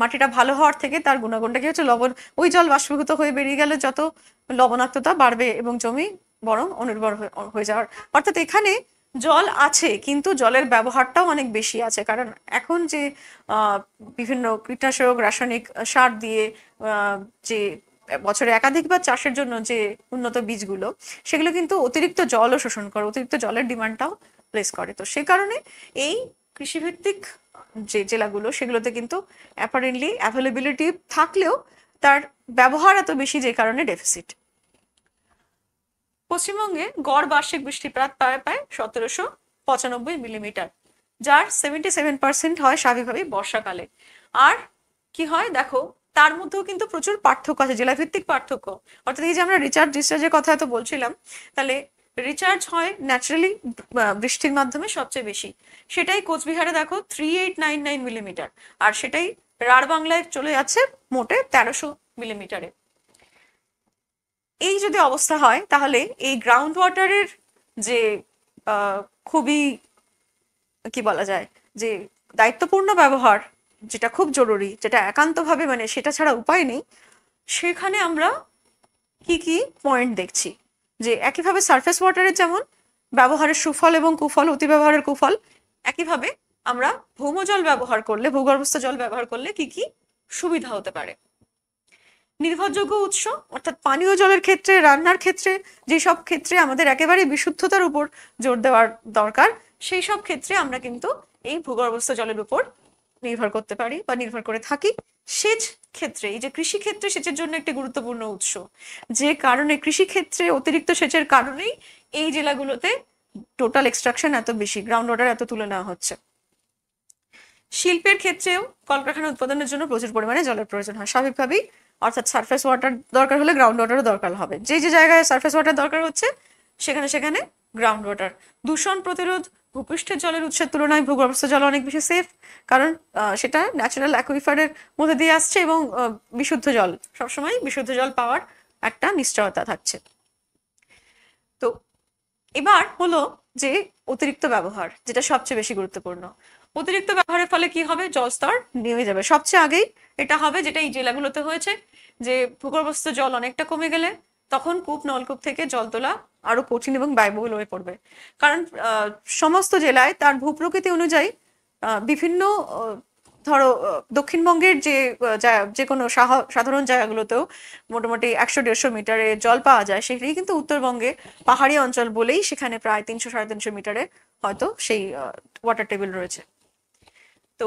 মাটিটা ভালো হওয়ার থেকে তার গুণাগুণটা কি হচ্ছে লবণ, ওই জল বাষ্পীভূত হয়ে বেরিয়ে গেলে যত লবণাক্ততা বাড়বে এবং জমি বরং অনুর্বর হয়ে যাওয়ার। অর্থাৎ এখানে জল আছে কিন্তু জলের ব্যবহারটাও অনেক বেশি আছে, কারণ এখন যে বিভিন্ন কীটনাশক রাসায়নিক সার দিয়ে যে বছরে একাধিকবার চাষের জন্য যে উন্নত বীজগুলো, সেগুলো কিন্তু অতিরিক্ত জলও শোষণ করে, অতিরিক্ত জলের ডিমান্ডটাও প্লেস করে। তো সে কারণে এই কৃষিভিত্তিক যে জেলাগুলো সেগুলোতে কিন্তু অ্যাপারেন্টলি অ্যাভেলেবিলিটি থাকলেও তার ব্যবহার এত বেশি, যে কারণে ডেফিসিট। পশ্চিমবঙ্গে গড় বার্ষিক বৃষ্টিপাত প্রায় 1795 মিলিমিটার, যার 77% হয় স্বাভাবিকভাবেই বর্ষাকালে। আর কি হয় দেখো, তার মধ্যেও কিন্তু প্রচুর পার্থক্য আছে, জেলাভিত্তিক পার্থক্য। অর্থাৎ এই যে আমরা ডিসচার্জের কথা এত বলছিলাম, তাহলে রিচার্জ হয় ন্যাচারালি বৃষ্টির মাধ্যমে সবচেয়ে বেশি, সেটাই কোচবিহারে দেখো 3899 মিলিমিটার, আর সেটাই রাঢ় বাংলায় চলে যাচ্ছে মোটে 1300 মিলিমিটারে। এই যদি অবস্থা হয় তাহলে এই গ্রাউন্ড ওয়াটারের যে খুবই কি বলা যায় যে দায়িত্বপূর্ণ ব্যবহার, যেটা খুব জরুরি, যেটা একান্তভাবে মানে সেটা ছাড়া উপায় নেই, সেখানে আমরা কি কি পয়েন্ট দেখছি যে একইভাবে সারফেস ওয়াটারের যেমন ব্যবহারের সুফল এবং কুফল, অতি ব্যবহারের কুফল, একইভাবে আমরা ভৌমজল ব্যবহার করলে, ভূগর্ভস্থ জল ব্যবহার করলে কি কি সুবিধা হতে পারে। নির্ভরযোগ্য উৎস অর্থাৎ পানীয় জলের ক্ষেত্রে, রান্নার ক্ষেত্রে, যেসব ক্ষেত্রে আমাদের একেবারে বিশুদ্ধতার উপর জোর দেওয়ার দরকার, সেই সব ক্ষেত্রে আমরা কিন্তু এই ভূগর্ভস্থ জলের উপর নির্ভর করতে পারি বা নির্ভর করে থাকি। সেচ ক্ষেত্রে, এই যে কৃষি ক্ষেত্রে সেচের জন্য একটি গুরুত্বপূর্ণ উৎস, যে কারণে কৃষি ক্ষেত্রে অতিরিক্ত সেচের কারণেই এই জেলাগুলোতে টোটাল এক্সট্রাকশন এত বেশি, গ্রাউন্ড ওয়াটার এত তুলে নেওয়া হচ্ছে। শিল্পের ক্ষেত্রেও কলকারখানা উৎপাদনের জন্য প্রচুর পরিমাণে জলের প্রয়োজন হয় স্বাভাবিকভাবেই, অর্থাৎ সারফেস ওয়াটার দরকার হলে গ্রাউন্ড ওয়াটারও দরকার হবে। যে যে জায়গায় সারফেস ওয়াটার দরকার হচ্ছে সেখানে সেখানে গ্রাউন্ড ওয়াটার। দূষণ প্রতিরোধ, ভূপৃষ্ঠের জলের উৎসের তুলনায় ভূগর্ভস্থ জল অনেক বেশি সেফ, কারণ সেটা ন্যাচারাল অ্যাকুইফারের মধ্যে দিয়ে আসছে এবং বিশুদ্ধ জল, সবসময় বিশুদ্ধ জল পাওয়ার একটা নিশ্চয়তা থাকছে। তো এবার হলো যে অতিরিক্ত ব্যবহার, যেটা সবচেয়ে বেশি গুরুত্বপূর্ণ। অতিরিক্ত ব্যবহারের ফলে কি হবে? জলস্তর নেমে যাবে। সবচেয়ে আগেই এটা হবে যেটা এই জেলাগুলোতে হয়েছে, যে ভূগর্ভস্থ জল অনেকটা কমে গেলে তখন কূপ নলকূপ থেকে জল তোলা আরো কঠিন এবং ব্যয়বহুল হয়ে পড়বে। কারণ সমস্ত জেলায় তার ভূপ্রকৃতি অনুযায়ী বিভিন্ন ধরো দক্ষিণবঙ্গের যে কোনো সাধারণ জায়গাগুলোতেও মোটামুটি 100-150 মিটারে জল পাওয়া যায়, সেখানেই কিন্তু উত্তরবঙ্গে পাহাড়ি অঞ্চল বলেই সেখানে প্রায় 300-350 মিটারে হয়তো সেই ওয়াটার টেবিল রয়েছে। তো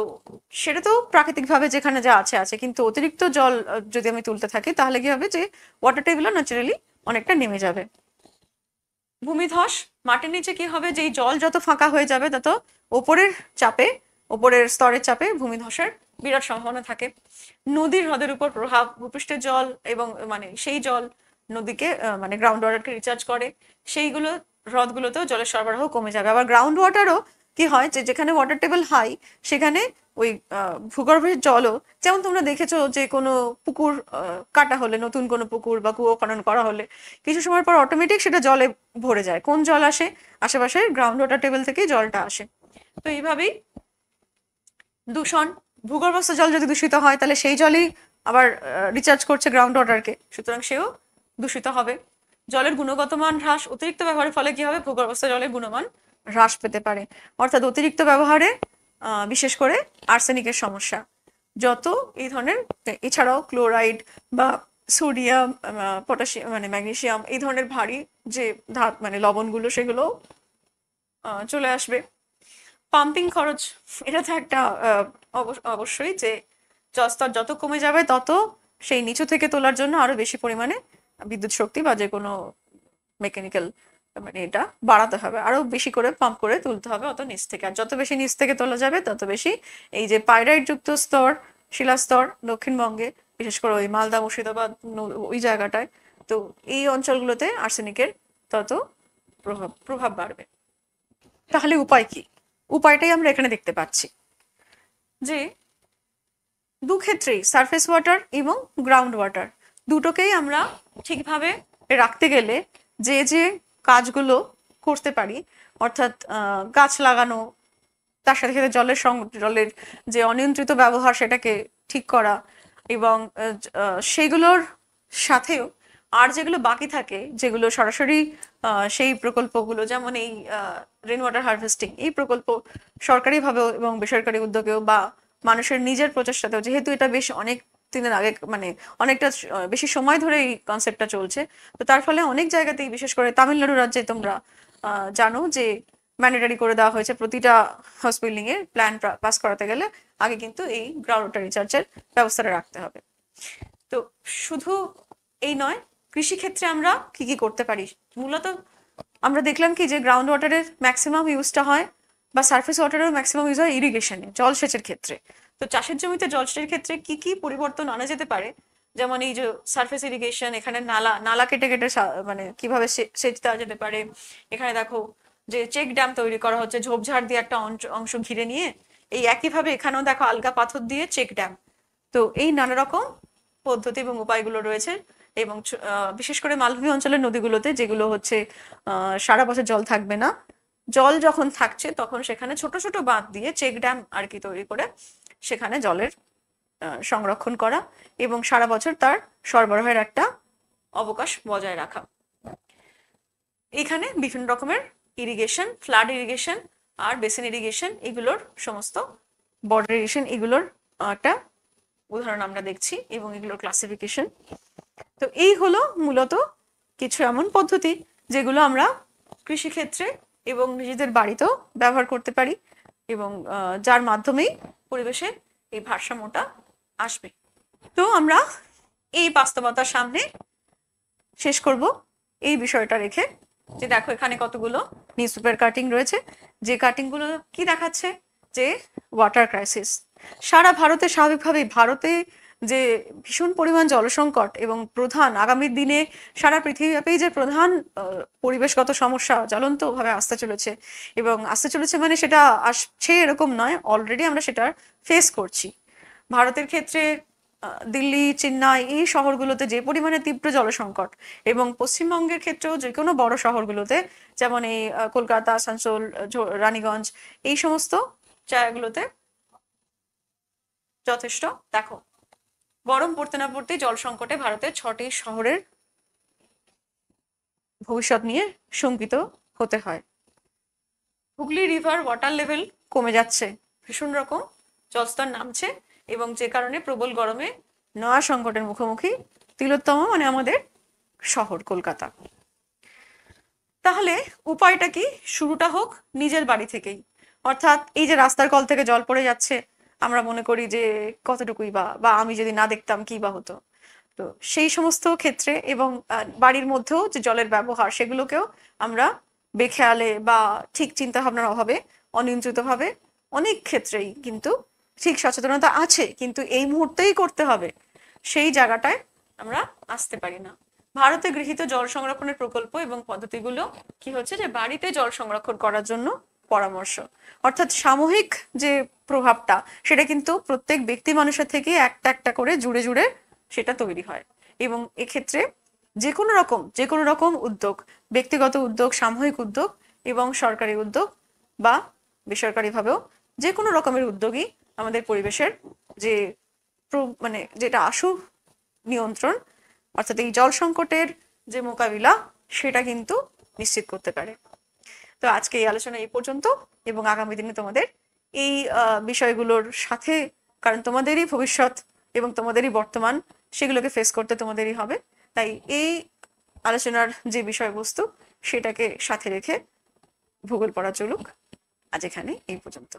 সেটা তো প্রাকৃতিকভাবে যেখানে যা আছে আছে, কিন্তু অতিরিক্ত জল যদি আমি তুলতে থাকি তাহলে কি হবে যে ওয়াটার টেবিলও ন্যাচারালি অনেকটা নেমে যাবে। ভূমিধস, মাটির নিচে কি হবে, যে জল যত ফাঁকা হয়ে যাবে তত ওপরের স্তরের চাপে ভূমিধসের বিরাট সম্ভাবনা থাকে। নদীর হ্রদের উপর প্রভাব, ভূপৃষ্ঠের জল এবং মানে সেই জল নদীকে মানে গ্রাউন্ড ওয়াটারকে রিচার্জ করে, সেইগুলো হ্রদগুলোতেও জলের সরবরাহ কমে যাবে। আবার গ্রাউন্ড ওয়াটারও কি হয় যে যেখানে ওয়াটার টেবিল হাই সেখানে ওই ভূগর্ভের জলও, যেমন তোমরা দেখেছো যে কোনো পুকুর কাটা হলে, নতুন কোনো পুকুর বা কুয়ো খনন করা হলে কিছু সময় পর অটোমেটিক সেটা জলে ভরে যায়। কোন জল আসে? আশেপাশে গ্রাউন্ড ওয়াটার টেবিল থেকেই জলটা আসে। তো এইভাবেই দূষণ, ভূগর্ভস্থ জল যদি দূষিত হয় তাহলে সেই জলই আবার রিচার্জ করছে গ্রাউন্ড ওয়াটারকে, সুতরাং সেও দূষিত হবে। জলের গুণগত মান হ্রাস, অতিরিক্ত ব্যবহারের ফলে কি হবে? ভূগর্ভস্থ জলের গুণমান হ্রাস পেতে পারে। অর্থাৎ অতিরিক্ত ব্যবহারে বিশেষ করে আর্সেনিকের সমস্যা, যত এই ধরনের, এছাড়াও ক্লোরাইড বা সোডিয়াম, পটাশিয়াম মানে ম্যাগনেসিয়াম, এই ধরনের ভারী যে মানে লবণগুলো সেগুলো চলে আসবে। পাম্পিং খরচ, এটা তো একটা অবশ্যই যে জলস্তর যত কমে যাবে তত সেই নিচু থেকে তোলার জন্য আরো বেশি পরিমাণে বিদ্যুৎ শক্তি বা যে কোনো মেকানিক্যাল মানে এটা বাড়াতে হবে, আরো বেশি করে পাম্প করে তুলতে হবে অত নিচ থেকে। আর যত বেশি নিচ থেকে তোলা যাবে তত বেশি এই যে পাইরাইট যুক্ত স্তর, শিলাস্তর দক্ষিণবঙ্গে, বিশেষ করে ওই মালদা মুর্শিদাবাদ ওই জায়গাটায়, তো এই অঞ্চলগুলোতে আর্সেনিকের তত প্রভাব বাড়বে। তাহলে উপায় কি? উপায়টাই আমরা এখানে দেখতে পাচ্ছি যে দু ক্ষেত্রেই সারফেস ওয়াটার এবং গ্রাউন্ড ওয়াটার দুটোকেই আমরা ঠিকভাবে রাখতে গেলে যে যে কাজগুলো করতে পারি, অর্থাৎ গাছ লাগানো, তার সাথে সাথে জলের যে অনিয়ন্ত্রিত ব্যবহার সেটাকে ঠিক করা, এবং সেগুলোর সাথেও আর যেগুলো বাকি থাকে, যেগুলো সরাসরি সেই প্রকল্পগুলো, যেমন এই রেন ওয়াটার হারভেস্টিং, এই প্রকল্প সরকারিভাবেও এবং বেসরকারি উদ্যোগেও বা মানুষের নিজের প্রচেষ্টাতেও, যেহেতু এটা বেশ অনেক দিনের আগে মানে অনেকটা বেশি সময় ধরে এই কনসেপ্টটা চলছে, তো তার ফলে অনেক জায়গাতেই, বিশেষ করে তামিলনাড়ু রাজ্যে তোমরা জানো যে ম্যান্ডেটারি করে দেওয়া হয়েছে প্রতিটা হাউস বিল্ডিং এর প্ল্যান পাস করাতে গেলে আগে কিন্তু এই গ্রাউন্ড ওয়াটার রিচার্জের ব্যবস্থাটা রাখতে হবে। তো শুধু এই নয়, কৃষি ক্ষেত্রে আমরা কি কি করতে পারি? মূলত আমরা দেখলাম কি যে গ্রাউন্ড ওয়াটারের ম্যাক্সিমাম ইউজটা হয়, বা সারফেস ওয়াটারের ম্যাক্সিমাম ইউজ হয় ইরিগেশনে, জলসেচের ক্ষেত্রে। তো চাষের জমিতে জলসেচের ক্ষেত্রে কি কি পরিবর্তন আনা যেতে পারে? যেমন এই যে সারফেস ইরিগেশন, এখানে নালা নালা কেটে কেটে মানে কিভাবে সেচ দেওয়া যেতে পারে। এখানে দেখো যে চেক ড্যাম তৈরি করা হচ্ছে, ঝোপঝাড় দিয়ে একটা অংশ ঘিরে নিয়ে, এই একইভাবে এখানেও দেখো আলগা পাথর দিয়ে চেক ড্যাম। তো এই নানা রকম পদ্ধতি এবং উপায়গুলো রয়েছে, এবং বিশেষ করে মালভূমি অঞ্চলের নদীগুলোতে, যেগুলো হচ্ছে সারা বছর জল থাকবে না, জল যখন থাকছে তখন সেখানে ছোট ছোট বাঁধ দিয়ে চেক ড্যাম আর কি তৈরি করে সেখানে জলের সংরক্ষণ করা এবং সারা বছর তার সরবরাহের একটা অবকাশ বজায় রাখা। এখানে বিভিন্ন রকমের ইরিগেশন, ফ্লাড ইরিগেশন আর বেসিন ইরিগেশন, এগুলোর সমস্ত বর্ডার ইরিগেশন, এগুলোর একটা উদাহরণ আমরা দেখছি এবং এগুলোর ক্লাসিফিকেশন। তো এই হলো মূলত কিছু এমন পদ্ধতি যেগুলো আমরা কৃষিক্ষেত্রে এবং নিজেদের বাড়িতেও ব্যবহার করতে পারি, এবং যার মাধ্যমেই পরিবেশে এই ভারসাম্যটা আসবে। তো আমরা এই বাস্তবতার সামনে শেষ করব এই বিষয়টা রেখে, যে দেখো এখানে কতগুলো নিউজ পেপার কাটিং রয়েছে, যে কাটিংগুলো কি দেখাচ্ছে যে ওয়াটার ক্রাইসিস সারা ভারতে, স্বাভাবিকভাবেই ভারতে যে ভীষণ পরিমাণ জলসংকট এবং প্রধান আগামী দিনে সারা পৃথিবীব্যাপী যে প্রধান পরিবেশগত সমস্যা জ্বলন্তভাবে আসতে চলেছে, এবং আসতে চলেছে মানে সেটা আসছে এরকম নয়, অলরেডি আমরা সেটা ফেস করছি। ভারতের ক্ষেত্রে দিল্লি, চেন্নাই এই শহরগুলোতে যে পরিমাণে তীব্র জলসংকট, এবং পশ্চিমবঙ্গের ক্ষেত্রেও যে কোনো বড় শহরগুলোতে, যেমন এই কলকাতা, আসানসোল, রানীগঞ্জ, এই সমস্ত জায়গাগুলোতে যথেষ্ট দেখো গরম পড়তে না পড়তেই জল সংকটে ভারতের 6টি শহরের ভবিষ্যৎ নিয়ে শঙ্কিত হতে হয়। হুগলি রিভার ওয়াটার লেভেল কমে যাচ্ছে, ভীষণ রকম জলস্তর নামছে, এবং যে কারণে প্রবল গরমে নয়া সংকটের মুখোমুখি তিলোত্তমা মানে আমাদের শহর কলকাতা। তাহলে উপায়টা কি? শুরুটা হোক নিজের বাড়ি থেকেই, অর্থাৎ এই যে রাস্তার কল থেকে জল পড়ে যাচ্ছে, আমরা মনে করি যে কতটুকুই বা আমি যদি না দেখতাম কি বা হতো। তো সেই সমস্ত ক্ষেত্রে এবং বাড়ির মধ্যেও যে জলের ব্যবহার, সেগুলোকেও আমরা বেখেয়ালে বা ঠিক চিন্তা ভাবনার অভাবে, অনিয়ন্ত্রিতভাবে অনেক ক্ষেত্রেই কিন্তু ঠিক সচেতনতা আছে, কিন্তু এই মুহূর্তেই করতে হবে সেই জায়গাটায় আমরা আসতে পারি না। ভারতে গৃহীত জল সংরক্ষণের প্রকল্প এবং পদ্ধতিগুলো কি হচ্ছে, যে বাড়িতে জল সংরক্ষণ করার জন্য পরামর্শ, অর্থাৎ সামূহিক যে প্রভাবটা সেটা কিন্তু প্রত্যেক ব্যক্তি মানুষের থেকে একটা একটা করে জুড়ে জুড়ে সেটা তৈরি হয়। এবং এক্ষেত্রে যে কোনো রকম উদ্যোগ, ব্যক্তিগত উদ্যোগ, সামূহিক উদ্যোগ এবং সরকারি উদ্যোগ বা বেসরকারিভাবেও যে কোনো রকমের উদ্যোগই আমাদের পরিবেশের যে মানে যেটা আশু নিয়ন্ত্রণ, অর্থাৎ এই জল সংকটের যে মোকাবিলা, সেটা কিন্তু নিশ্চিত করতে পারে। তো আজকে এই আলোচনা এই পর্যন্ত, এবং আগামী দিনে তোমাদের এই বিষয়গুলোর সাথে, কারণ তোমাদেরই ভবিষ্যৎ এবং তোমাদেরই বর্তমান, সেগুলোকে ফেস করতে তোমাদেরই হবে, তাই এই আলোচনার যে বিষয়বস্তু সেটাকে সাথে রেখে ভূগোল পড়া চলুক। আজ এখানে এই পর্যন্ত।